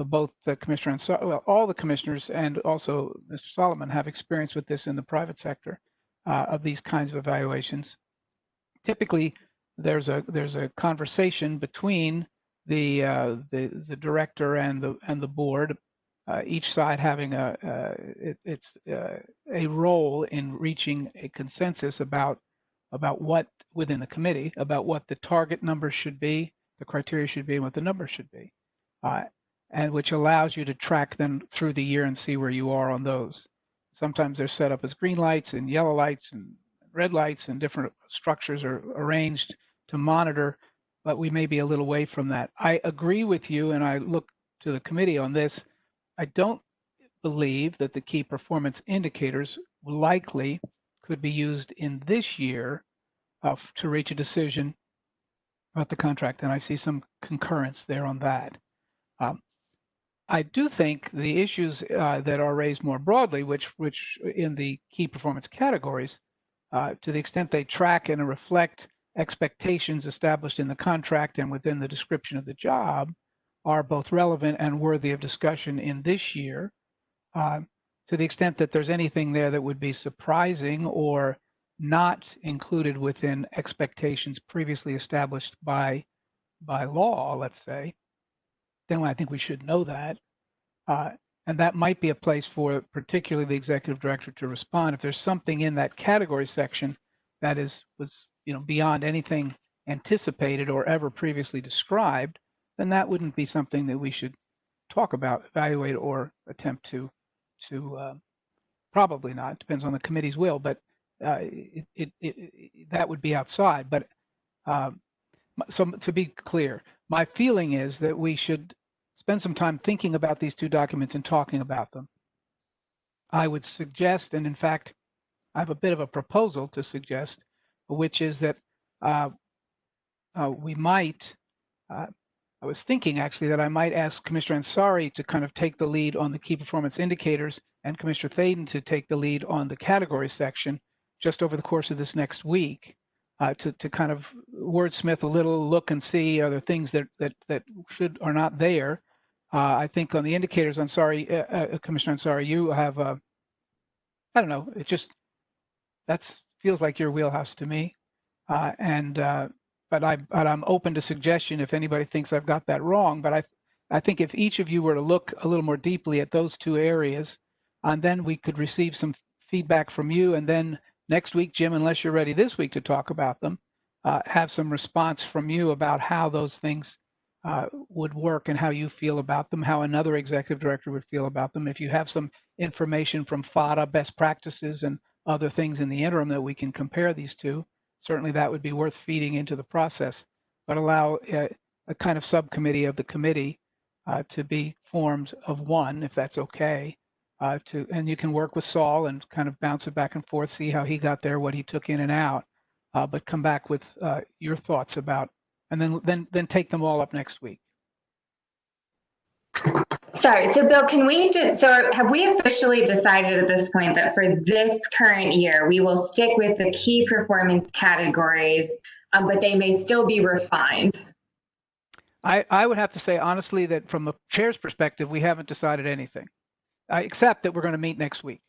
both the commissioner and all the commissioners and also Mr. Solomon have experience with this in the private sector of these kinds of evaluations. Typically, there's a conversation between the director and the board, each side having a role in reaching a consensus about what within the committee, about what the target numbers should be, the criteria should be, and what the numbers should be, and which allows you to track them through the year and see where you are on those. Sometimes they're set up as green lights and yellow lights and red lights, and different structures are arranged to monitor, but we may be a little away from that. I agree with you, and I look to the committee on this. I don't believe that the key performance indicators likely could be used in this year to reach a decision about the contract, and I see some concurrence there on that. I do think the issues that are raised more broadly, which in the key performance categories, to the extent they track and reflect expectations established in the contract and within the description of the job, are both relevant and worthy of discussion in this year. To the extent that there's anything there that would be surprising or not included within expectations previously established by law, let's say, then I think we should know that. And that might be a place for particularly the executive director to respond. If there's something in that category section that was beyond anything anticipated or ever previously described, then that wouldn't be something that we should talk about, evaluate, or attempt to probably not. It depends on the committee's will, but that would be outside. But so to be clear, my feeling is that we should spend some time thinking about these two documents and talking about them. I would suggest, and in fact, I have a bit of a proposal to suggest, which is that we might, I was thinking actually that I might ask Commissioner Ansari to kind of take the lead on the key performance indicators and Commissioner Thaden to take the lead on the category section just over the course of this next week, to kind of wordsmith a little, look and see are there things that are not there. I think on the indicators, Commissioner Ansari, you have I don't know, it just feels like your wheelhouse to me, but I'm open to suggestion if anybody thinks I've got that wrong. But I think if each of you were to look a little more deeply at those two areas, and then we could receive some feedback from you, and then next week, Jim, unless you're ready this week to talk about them, have some response from you about how those things would work and how you feel about them, how another executive director would feel about them. If you have some information from FADA, best practices, and other things in the interim that we can compare these to, certainly that would be worth feeding into the process, but allow a kind of subcommittee of the committee to be formed of one, if that's okay, and you can work with Saul and kind of bounce it back and forth, see how he got there, what he took in and out, but come back with your thoughts about, and then take them all up next week. Sorry, so Bill, have we officially decided at this point that for this current year, we will stick with the key performance categories, but they may still be refined? I would have to say, honestly, that from the chair's perspective, we haven't decided anything, except that we're going to meet next week.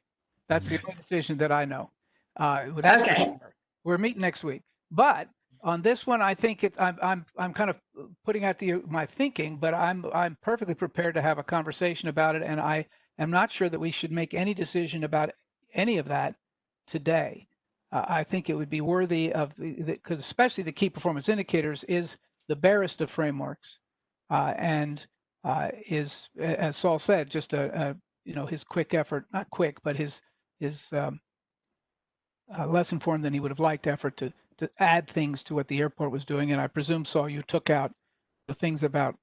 That's the only decision that I know. Okay. We're meeting next week. But on this one, I think I'm kind of putting out my thinking, but I'm perfectly prepared to have a conversation about it, and I am not sure that we should make any decision about any of that today. I think it would be worthy of because especially the key performance indicators is the barest of frameworks, and is, as Saul said, just his quick effort, not quick, but his less informed than he would have liked effort to add things to what the airport was doing. And I presume, Saul, you took out the things about,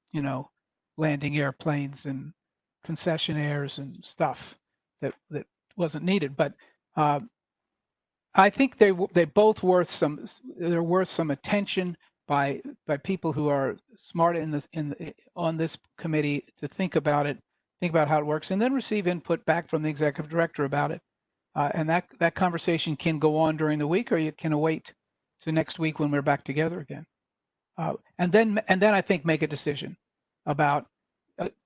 landing airplanes and concessionaires and stuff that wasn't needed. But I think they're both worth some attention by people who are smart on this committee to think about it, think about how it works, and then receive input back from the executive director about it. And that conversation can go on during the week, or you can wait to next week when we're back together again. And then I think make a decision about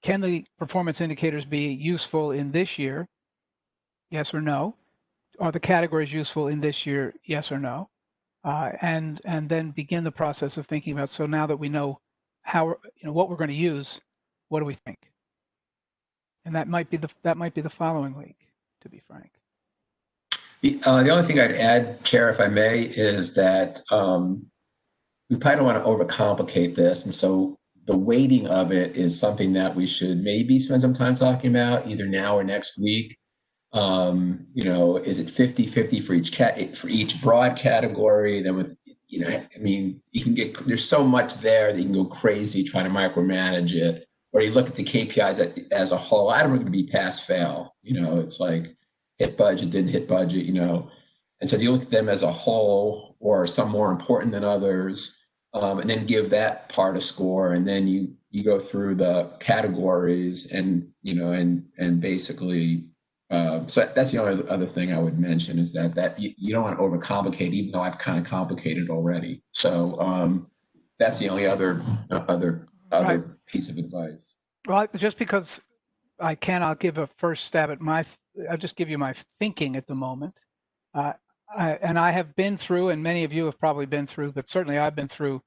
can the performance indicators be useful in this year? Yes or no? Are the categories useful in this year? Yes or no? And then begin the process of thinking about, so now that we know how, what we're going to use, what do we think? And that might be the following week, to be frank. The only thing I'd add, Chair, if I may, is that we probably don't want to overcomplicate this. And so the weighting of it is something that we should maybe spend some time talking about either now or next week. Is it 50-50 for each broad category? Then with, you can there's so much there that you can go crazy trying to micromanage it. Or you look at the KPIs as a whole. I don't want to be pass fail. It's like hit budget, didn't hit budget, And so you look at them as a whole, or some more important than others, and then give that part a score. And then you go through the categories and basically, so that's the only other thing I would mention is that you don't want to overcomplicate, even though I've kind of complicated already. So that's the only other Right. piece of advice. Well, just because I can, I'll give a first stab at I'll just give you my thinking at the moment. And I have been through, and many of you have probably been through, but certainly I've been through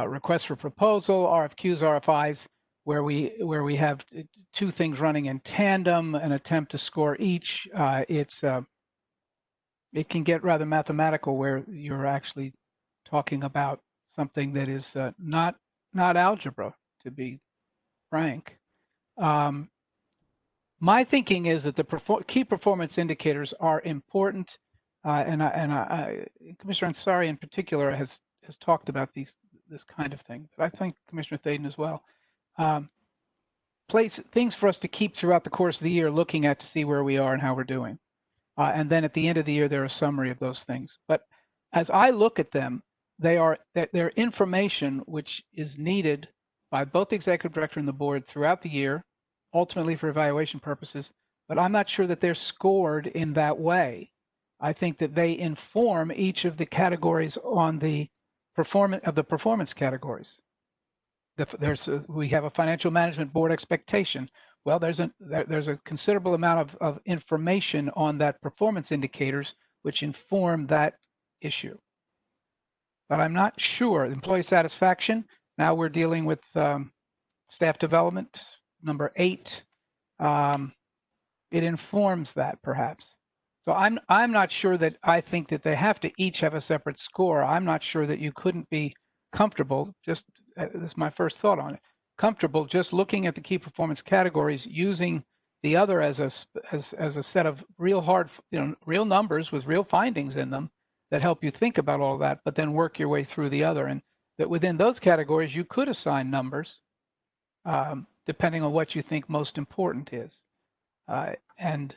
requests for proposal, RFQs, RFIs, where we have two things running in tandem, an attempt to score each. It's it can get rather mathematical where you're actually talking about something that is not algebra, to be frank. My thinking is that the key performance indicators are important, and Commissioner Ansari in particular has talked about this kind of thing. But I think Commissioner Thaden as well. Things for us to keep throughout the course of the year, looking at to see where we are and how we're doing. And then at the end of the year, they're a summary of those things. But as I look at them, they're information which is needed by both the executive director and the board throughout the year, ultimately for evaluation purposes. But I'm not sure that they're scored in that way. I think that they inform each of the categories on the performance categories. We have a financial management board expectation. Well, there's a considerable amount of information on that performance indicators which inform that issue. But I'm not sure. Employee satisfaction, now we're dealing with staff development, number 8. It informs that perhaps. So I'm not sure that I think that they have to each have a separate score. I'm not sure that you couldn't be comfortable, just this is my first thought on it, comfortable just looking at the key performance categories, using the other as a set of real numbers with real findings in them that help you think about all that, but then work your way through the other. And that within those categories, you could assign numbers depending on what you think most important is. And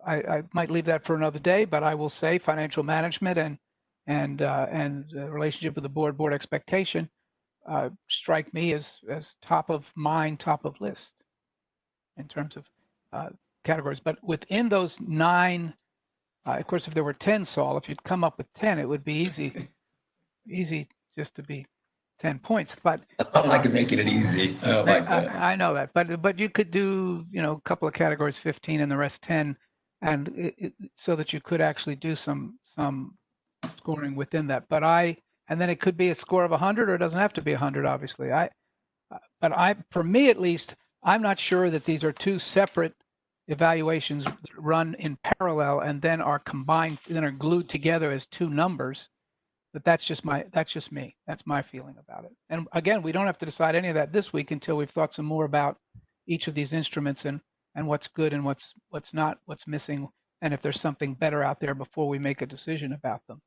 I might leave that for another day, but I will say financial management and relationship with the board expectation strike me as top of mind, top of list in terms of categories. But within those 9, of course, if there were 10, Saul, if you'd come up with 10, it would be easy just to be 10 points. But I don't like making it easy. I don't like that. I know that, but you could do a couple of categories, 15, and the rest 10, and so that you could actually do some scoring within that. And then it could be a score of 100, or it doesn't have to be 100, obviously. For me at least, I'm not sure that these are 2 separate evaluations run in parallel and then are combined, then are glued together as 2 numbers. But that's just me. That's my feeling about it. And again, we don't have to decide any of that this week until we've thought some more about each of these instruments and what's good and what's not, what's missing, and if there's something better out there before we make a decision about them.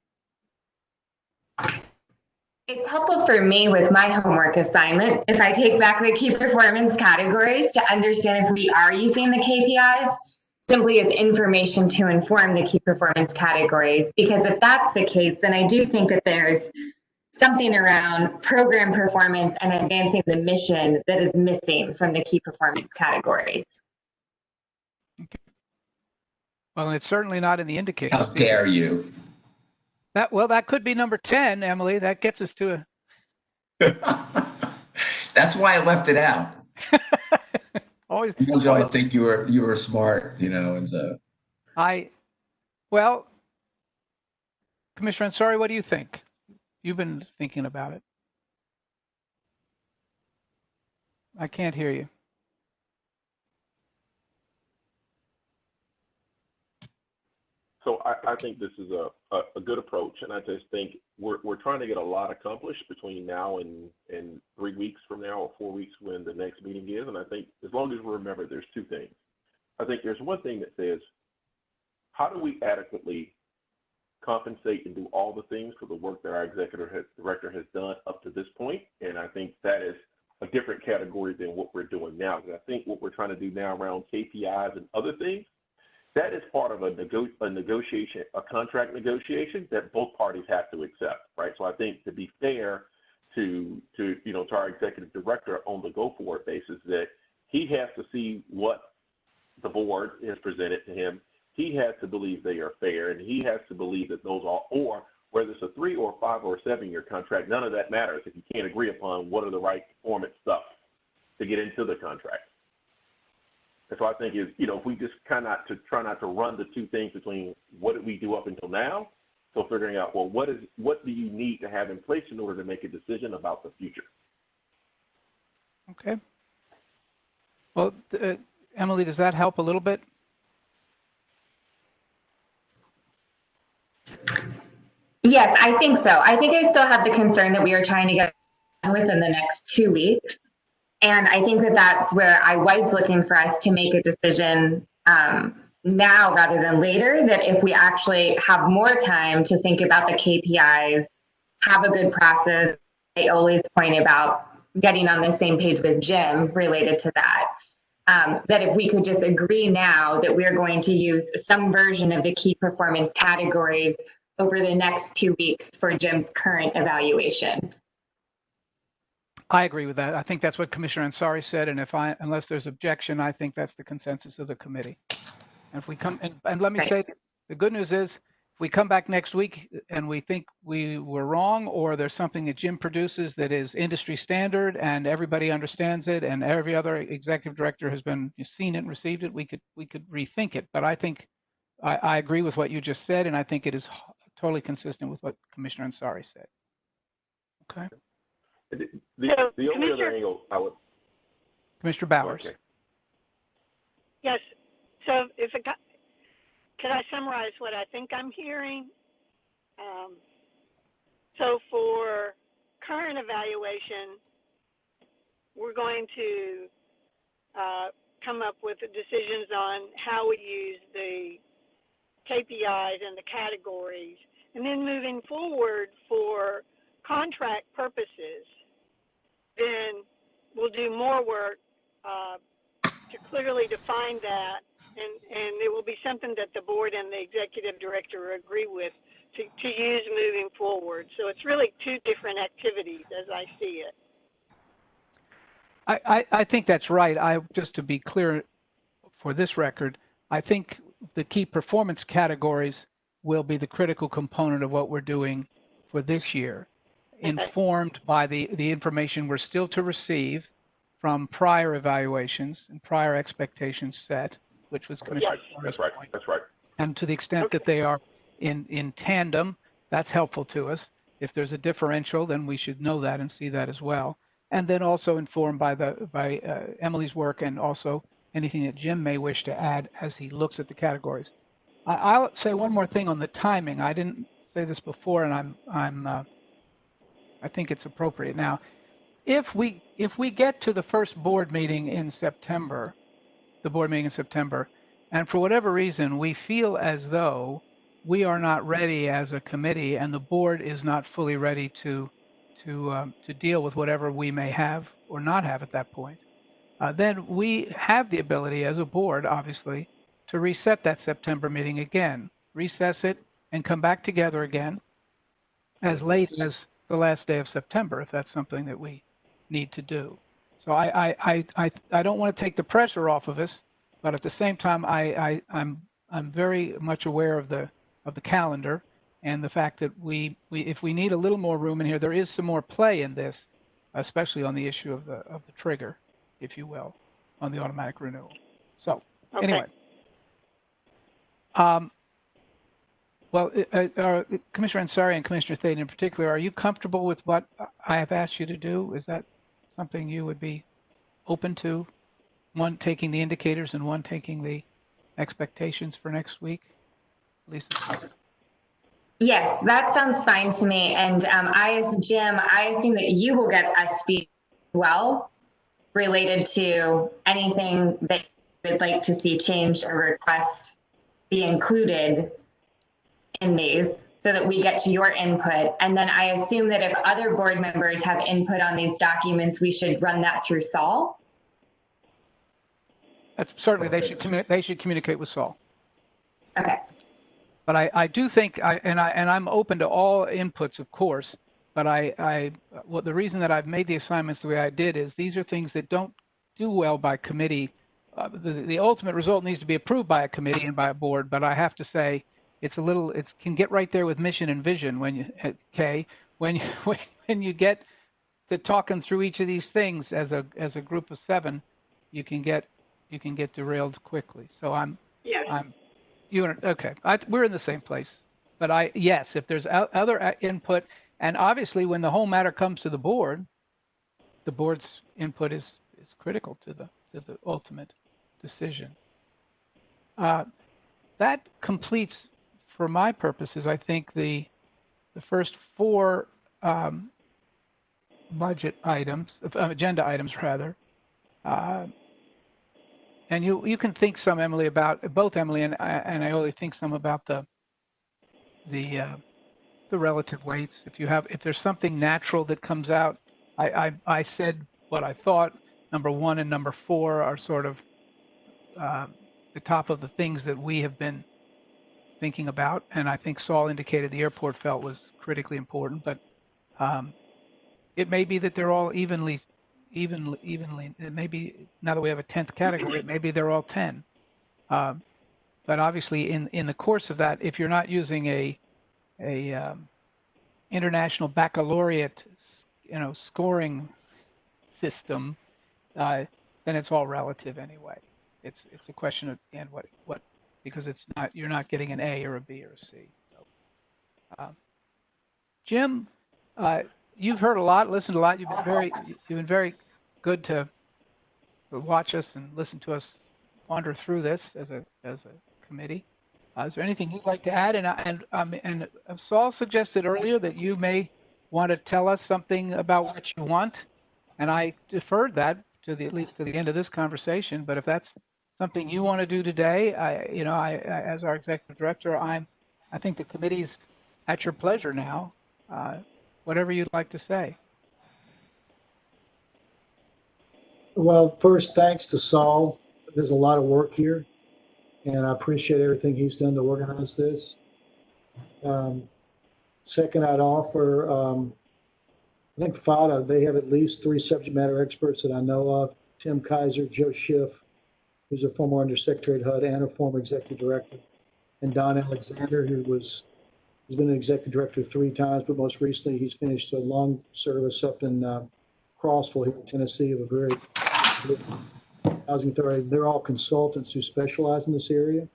It's helpful for me with my homework assignment, if I take back the key performance categories, to understand if we are using the KPIs simply as information to inform the key performance categories. Because if that's the case, then I do think that there's something around program performance and advancing the mission that is missing from the key performance categories. Okay. Well, it's certainly not in the indicators. How dare you? That could be number 10, Emily. That gets us to That's why I left it out. always. I want y'all to think you were smart, and so. Well, Commissioner Ansari, what do you think? You've been thinking about it. I can't hear you. So I think this is a good approach, and I just think we're trying to get a lot accomplished between now and 3 weeks from now, or 4 weeks when the next meeting is. And I think as long as we remember, there's 2 things. I think there's one thing that says, how do we adequately compensate and do all the things for the work that our executive director has done up to this point? And I think that is a different category than what we're doing now. Because I think what we're trying to do now around KPIs and other things, that is part of a negotiation, a contract negotiation that both parties have to accept, right? So I think to be fair to our executive director on the go-forward basis, that he has to see what the board has presented to him. He has to believe they are fair, and he has to believe that those are, or whether it's a 3 or 5 or 7-year contract, none of that matters if you can't agree upon what are the right performance stuff to get into the contract. And so I think if we just try not to run the 2 things between what did we do up until now, so figuring out, well, what do you need to have in place in order to make a decision about the future? Okay. Well, Emily, does that help a little bit? Yes, I think so. I think I still have the concern that we are trying to get within the next 2 weeks. And I think that that's where I was looking for us to make a decision now rather than later, that if we actually have more time to think about the KPIs, have a good process, I always point about getting on the same page with Jim related to that. That if we could just agree now that we're going to use some version of the key performance categories over the next 2 weeks for Jim's current evaluation. I agree with that. I think that's what Commissioner Ansari said, and unless there's objection, I think that's the consensus of the committee. And if we come, and let me say, the good news is, if we come back next week and we think we were wrong, or there's something that Jim produces that is industry standard and everybody understands it, and every other executive director has seen it and received it, we could rethink it. But I think I agree with what you just said, and I think it is totally consistent with what Commissioner Ansari said. Okay. The only other angle I would. Commissioner Bowers. Okay. Yes. So can I summarize what I think I'm hearing? So for current evaluation, we're going to come up with the decisions on how we use the KPIs and the categories. And then moving forward for contract purposes, then we'll do more work to clearly define that, and it will be something that the board and the executive director agree with to use moving forward. So it's really two different activities as I see it. I think that's right. Just to be clear for this record, I think the key performance categories will be the critical component of what we're doing for this year, informed by the information we're still to receive from prior evaluations and prior expectations set, which was Commissioner. That's right. That's right. And to the extent that they are in tandem, that's helpful to us. If there's a differential, then we should know that and see that as well. And then also informed by Emily's work, and also anything that Jim may wish to add as he looks at the categories. I'll say one more thing on the timing. I didn't say this before, and I think it's appropriate now. If we get to the first board meeting in September, and for whatever reason we feel as though we are not ready as a committee, and the board is not fully ready to deal with whatever we may have or not have at that point, then we have the ability as a board, obviously, to reset that September meeting again, recess it, and come back together again as late as the last day of September, if that's something that we need to do. So I don't want to take the pressure off of us, but at the same time, I'm very much aware of the calendar and the fact that if we need a little more room in here, there is some more play in this, especially on the issue of the trigger, if you will, on the automatic renewal. So anyway, well, Commissioner Ansari and Commissioner Thaden in particular, are you comfortable with what I have asked you to do? Is that something you would be open to? One taking the indicators and one taking the expectations for next week? Lisa? Yes, that sounds fine to me. And Jim, I assume that you will get us feedback as well related to anything that you would like to see changed or request be included in these, so that we get to your input. And then I assume that if other board members have input on these documents, we should run that through Saul. That's certainly, they should communicate with Saul. Okay. But I do think, and I'm open to all inputs, of course, but the reason that I've made the assignments the way I did is these are things that don't do well by committee. The ultimate result needs to be approved by a committee and by a board, but I have to say, it can get right there with mission and vision when you get to talking through each of these things as a group of 7, you can get derailed quickly. So okay. We're in the same place, but yes, if there's other input, and obviously when the whole matter comes to the board's input is critical to the ultimate decision. That completes for my purposes, I think the first four budget items, agenda items rather, and you can think some, Emily, about both Emily and Iole think some about the relative weights. If there's something natural that comes out, I said what I thought. Number 1 and number 4 are sort of the top of the things that we have been thinking about, and I think Saul indicated the airport felt was critically important. But it may be that they're all evenly. It may be, now that we have a 10th category, maybe they're all 10. But obviously, in the course of that, if you're not using a international baccalaureate, scoring system, then it's all relative anyway. It's a question of what because you're not getting an A or a B or a C. So, Jim, you've heard a lot, listened a lot. You've been very good to watch us and listen to us wander through this as a committee. Is there anything you'd like to add? And Saul suggested earlier that you may want to tell us something about what you want, and I deferred that at least to the end of this conversation. But if that's something you want to do today, I as our executive director, I think the committee's at your pleasure now. Whatever you'd like to say. Well, first, thanks to Saul. There's a lot of work here, and I appreciate everything he's done to organize this. Second, I'd offer, I think FADA, they have at least 3 subject matter experts that I know of. Tim Kaiser, Joe Schiff, who's a former Undersecretary at HUD and a former executive director, and Don Alexander, he's been an executive director 3 times, but most recently he's finished a long service up in Crossville here in Tennessee of a very good housing authority. They're all consultants who specialize in this area.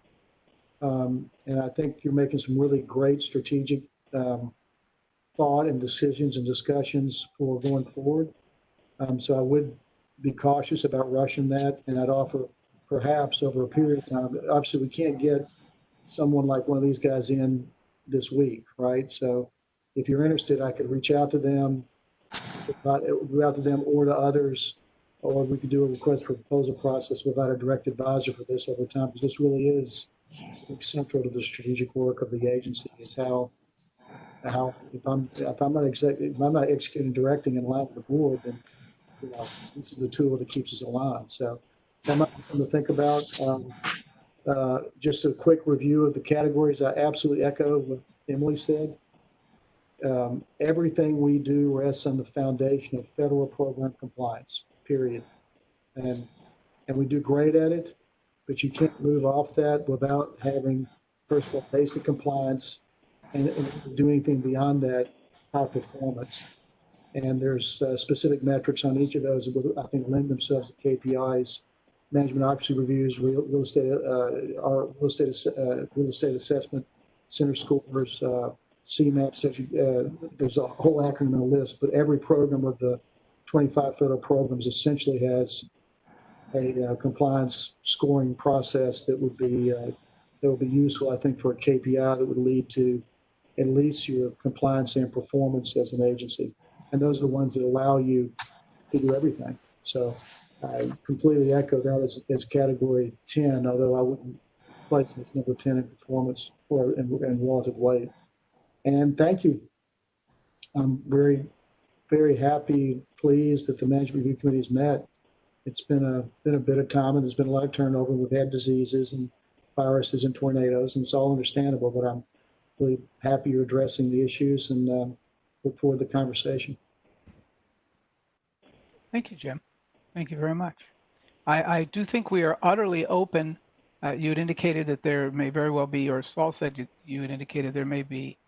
And I think you're making some really great strategic thought and decisions and discussions for going forward. So I would be cautious about rushing that. And I'd offer perhaps over a period of time, obviously we can't get someone like one of these guys in this week, right? So if you're interested, I could reach out to them, or to others, or we could do a request for proposal process without a direct advisor for this over time, because this really is central to the strategic work of the agency. Is how if I'm not executing, directing in line with the board, then this is the tool that keeps us aligned. So that might be something to think about. Just a quick review of the categories. I absolutely echo what Emily said. Everything we do rests on the foundation of federal program compliance, period. And we do great at it, but you can't move off that without having, first of all, basic compliance and do anything beyond that, high performance. And there's specific metrics on each of those that I think lend themselves to KPIs. Management occupancy reviews, real estate assessment, center scores, CMAP. There's a whole acronym and a list, but every program of the 25 federal programs essentially has a compliance scoring process that would be useful, I think, for a KPI that would lead to at least your compliance and performance as an agency. And those are the ones that allow you to do everything. So I completely echo that as category 10, although I wouldn't place this number 10 in performance or in relative weight. And thank you. I'm very, very happy, pleased that the Management Review Committee has met. It's been a bit of time, and there's been a lot of turnover. We've had diseases and viruses and tornadoes, and it's all understandable, but I'm really happy you're addressing the issues and look forward to the conversation. Thank you, Jim. Thank you very much. I do think we are utterly open. You had indicated that there may very well be, or Saul said you had indicated there may be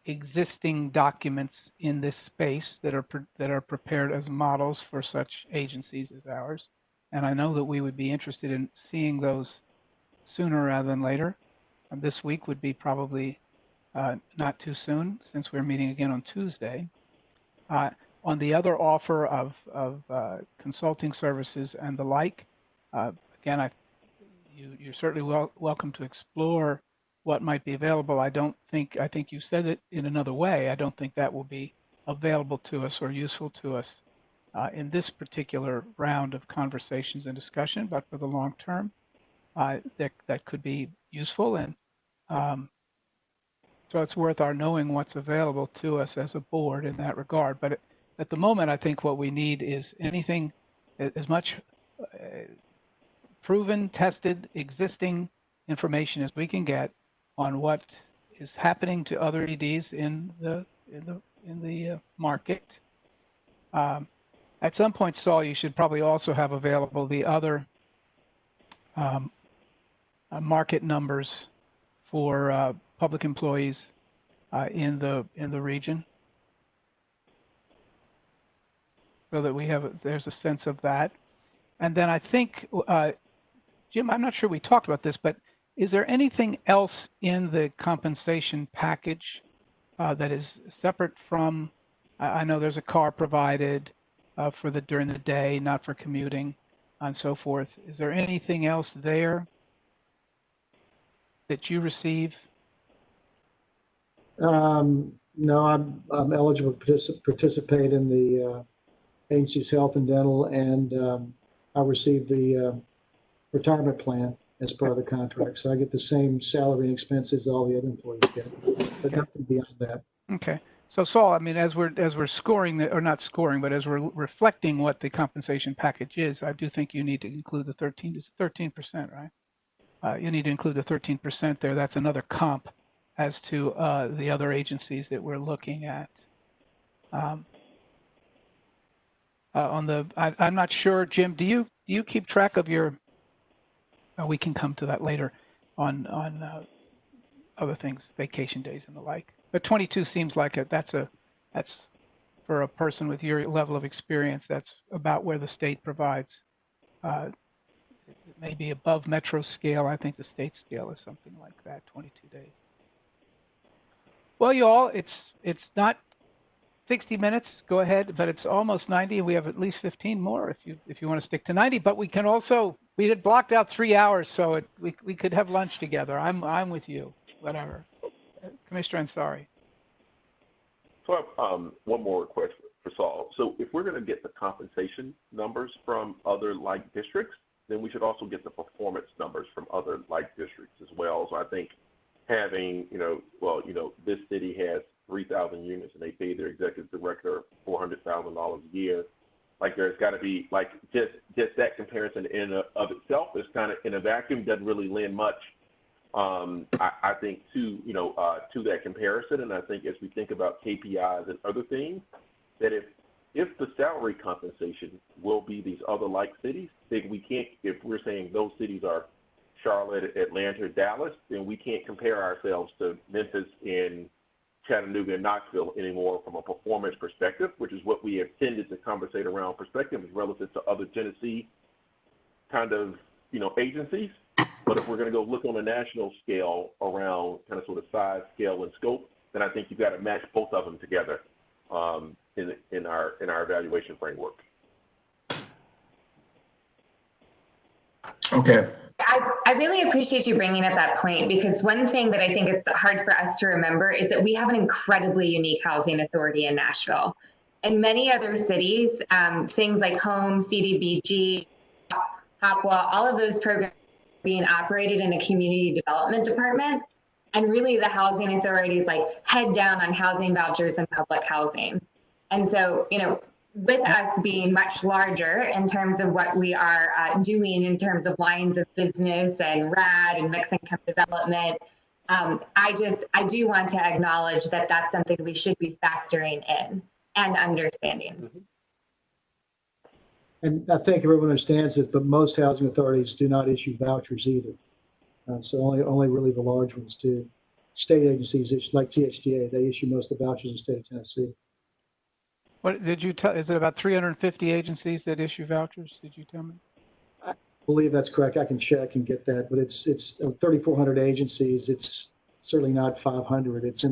existing documents in this space that are prepared as models for such agencies as ours. And I know that we would be interested in seeing those sooner rather than later. This week would be probably not too soon, since we're meeting again on Tuesday. On the other offer of consulting services and the like, again, you're certainly welcome to explore what might be available. I think you said it in another way. I don't think that will be available to us or useful to us in this particular round of conversations and discussion, but for the long term, that could be useful. And so it's worth our knowing what's available to us as a board in that regard. But at the moment, I think what we need is anything, as much proven, tested, existing information as we can get on what is happening to other EDs in the market. At some point, Saul, you should probably also have available the other market numbers for public employees in the region, so that there's a sense of that. And then I think, Jim, I'm not sure we talked about this, but is there anything else in the compensation package that is separate from? I know there's a car provided for during the day, not for commuting, and so forth. Is there anything else there that you receive? No, I'm eligible to participate in the agency's health and dental, and I received the retirement plan as part of the contract. So I get the same salary and expenses all the other employees get, but nothing beyond that. Okay. So Saul, I mean, as we're scoring, or not scoring, but as we're reflecting what the compensation package is, I do think you need to include the 13%, right? You need to include the 13% there. That's another comp as to the other agencies that we're looking at. I'm not sure, Jim. Do you keep track of your? We can come to that later on other things, vacation days and the like. But 22 seems like that's for a person with your level of experience. That's about where the state provides. It may be above metro scale. I think the state scale is something like that, 22 days. Well, you all, it's not 60 minutes. Go ahead, but it's almost 90, and we have at least 15 more if you want to stick to 90. But we can also, we had blocked out 3 hours, so we could have lunch together. I'm with you. Whatever. Commissioner Ansari. So I have one more request for Saul. So if we're going to get the compensation numbers from other like districts, then we should also get the performance numbers from other like districts as well. So I think having, this city has 3,000 units and they pay their executive director $400,000 a year. Like there's got to be like just that comparison in of itself is kind of in a vacuum, doesn't really lend much. I think to that comparison, and I think as we think about KPIs and other things, that if the salary compensation will be these other like cities, then we can't, if we're saying those cities are Charlotte, Atlanta, Dallas, then we can't compare ourselves to Memphis and Chattanooga and Knoxville anymore from a performance perspective, which is what we have tended to conversate around perspective is relative to other Tennessee kind of, agencies. But if we're going to go look on a national scale around kind of sort of size, scale, and scope, then I think you've got to match both of them together in our evaluation framework. Okay. I really appreciate you bringing up that point, because one thing that I think it's hard for us to remember is that we have an incredibly unique housing authority in Nashville. In many other cities, things like Home, CDBG, Hopwell, all of those programs being operated in a community development department. And really the housing authority is like head down on housing vouchers and public housing. And so, with us being much larger in terms of what we are doing in terms of lines of business and RAD and mixed income development, I do want to acknowledge that that's something we should be factoring in and understanding. Mm-hmm. And I think everyone understands it, but most housing authorities do not issue vouchers either. So only really the large ones do. State agencies like THDA, they issue most of the vouchers in the state of Tennessee. What did you tell? Is it about 350 agencies that issue vouchers? Did you tell me? I believe that's correct. I can check and get that, but it's 3,400 agencies. It's certainly not 500. It's a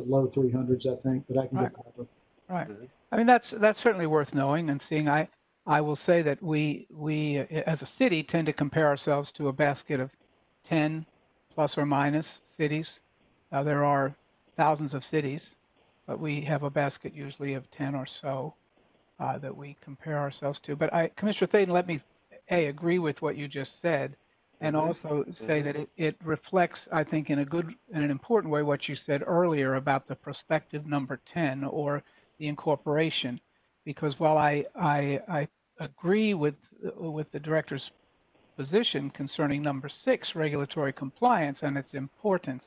low 300s, I think, but I can get that. Right. I mean, that's certainly worth knowing and seeing. I will say that we as a city tend to compare ourselves to a basket of 10 plus or minus cities. There are thousands of cities, but we have a basket usually of 10 or so that we compare ourselves to. But Commissioner Thaden, let me agree with what you just said, and also say that it reflects, I think, in an important way what you said earlier about the prospective number 10 or the incorporation, because while I agree with the director's position concerning number 6, regulatory compliance, and its importance,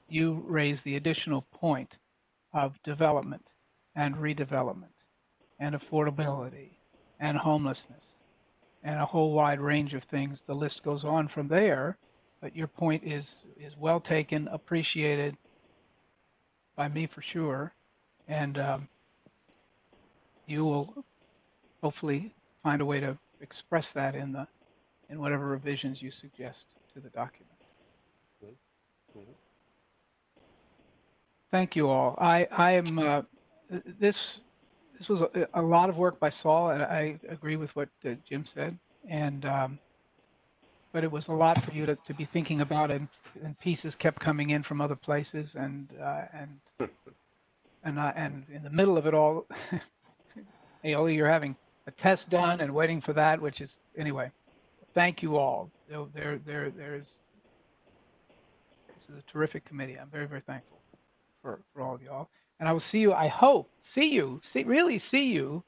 you raise the additional point of development and redevelopment and affordability and homelessness and a whole wide range of things. The list goes on from there, but your point is well taken, appreciated by me for sure, and you will hopefully find a way to express that in whatever revisions you suggest to the document. Thank you all. This was a lot of work by Saul, and I agree with what Jim said. And but it was a lot for you to be thinking about, and pieces kept coming in from other places, and in the middle of it all, Aola, you're having a test done and waiting for that, which is anyway. Thank you all. This is a terrific committee. I'm very, very thankful for all of y'all. And I will see you, I hope, really see you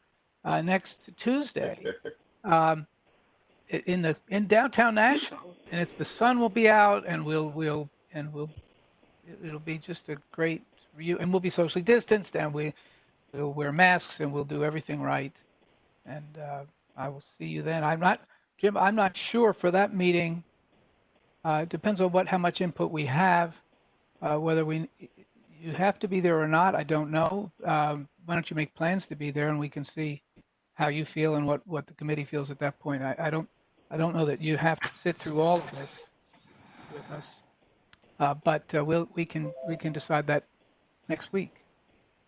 next Tuesday in downtown Nashville. And the sun will be out, and it'll be just a great review, and we'll be socially distanced, and we'll wear masks, and we'll do everything right. And I will see you then. Jim, I'm not sure for that meeting. It depends on how much input we have, whether you have to be there or not. I don't know. Why don't you make plans to be there, and we can see how you feel and what the committee feels at that point. I don't know that you have to sit through all of this with us, but we can decide that next week.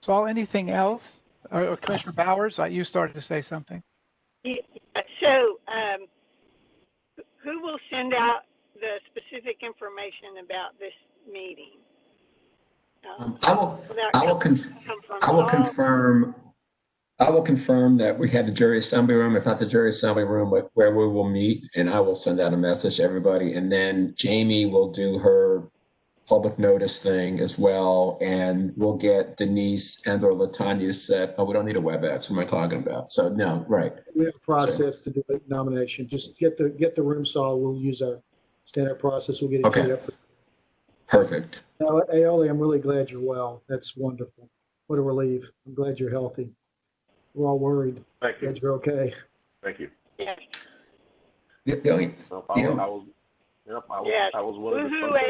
Saul, anything else? Or Commissioner Bowers, you started to say something. Yeah, so who will send out the specific information about this meeting? I will confirm that we had the jury assembly room, if not the jury assembly room, but where we will meet, and I will send out a message to everybody. And then Jamie will do her public notice thing as well, and we'll get Denise and or Latanya to set. Oh, we don't need a WebEx. What am I talking about? So no, right. We have a process to do a nomination. Just get the room, Saul. We'll use our standard process. We'll get it to you. Perfect. Now, Aola, I'm really glad you're well. That's wonderful. What a relief. I'm glad you're healthy. We're all worried. Thank you. Glad you're okay. Thank you. Yes. I was one of the folks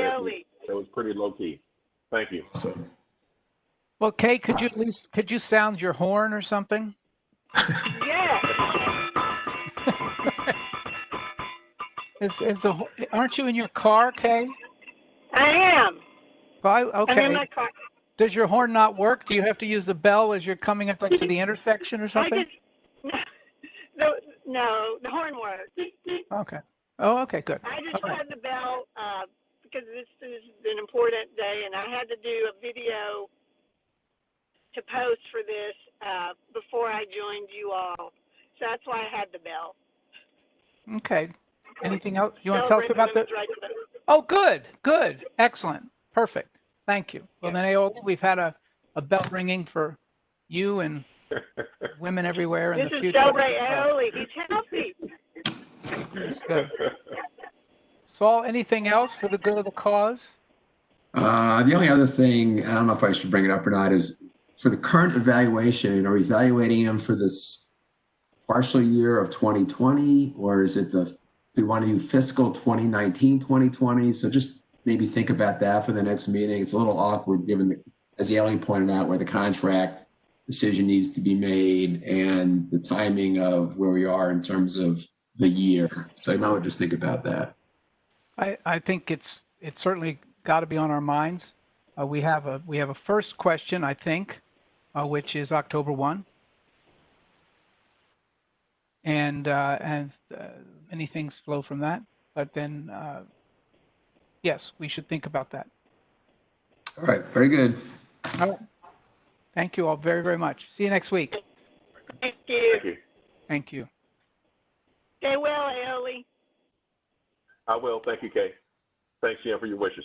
that was pretty low key. Thank you. Awesome. Well, Kay, could you sound your horn or something? Yes. Aren't you in your car, Kay? I am. Okay. I'm in my car. Does your horn not work? Do you have to use the bell as you're coming up to the intersection or something? No, the horn works. Okay. Oh, okay, good. I just had the bell because this is an important day, and I had to do a video to post for this before I joined you all. So that's why I had the bell. Okay. Anything else you want to tell us about the? Right. Oh, good. Excellent. Perfect. Thank you. Well, then, Aola, we've had a bell ringing for you and women everywhere in the future. This is Celebrate Aola. He's healthy. That's good. Saul, anything else for the good of the cause? The only other thing, I don't know if I should bring it up or not, is for the current evaluation, are we evaluating them for this partial year of 2020, or is it do we want to do fiscal 2019, 2020? So just maybe think about that for the next meeting. It's a little awkward given, as Ellie pointed out, where the contract decision needs to be made and the timing of where we are in terms of the year. So I would just think about that. I think it's certainly got to be on our minds. We have a first question, I think, which is October 1. And many things flow from that. But then, yes, we should think about that. All right, very good. All right. Thank you all very, very much. See you next week. Thank you. Thank you. Thank you. Stay well, Aoli. I will. Thank you, Kay. Thanks, Jim, for your wishes.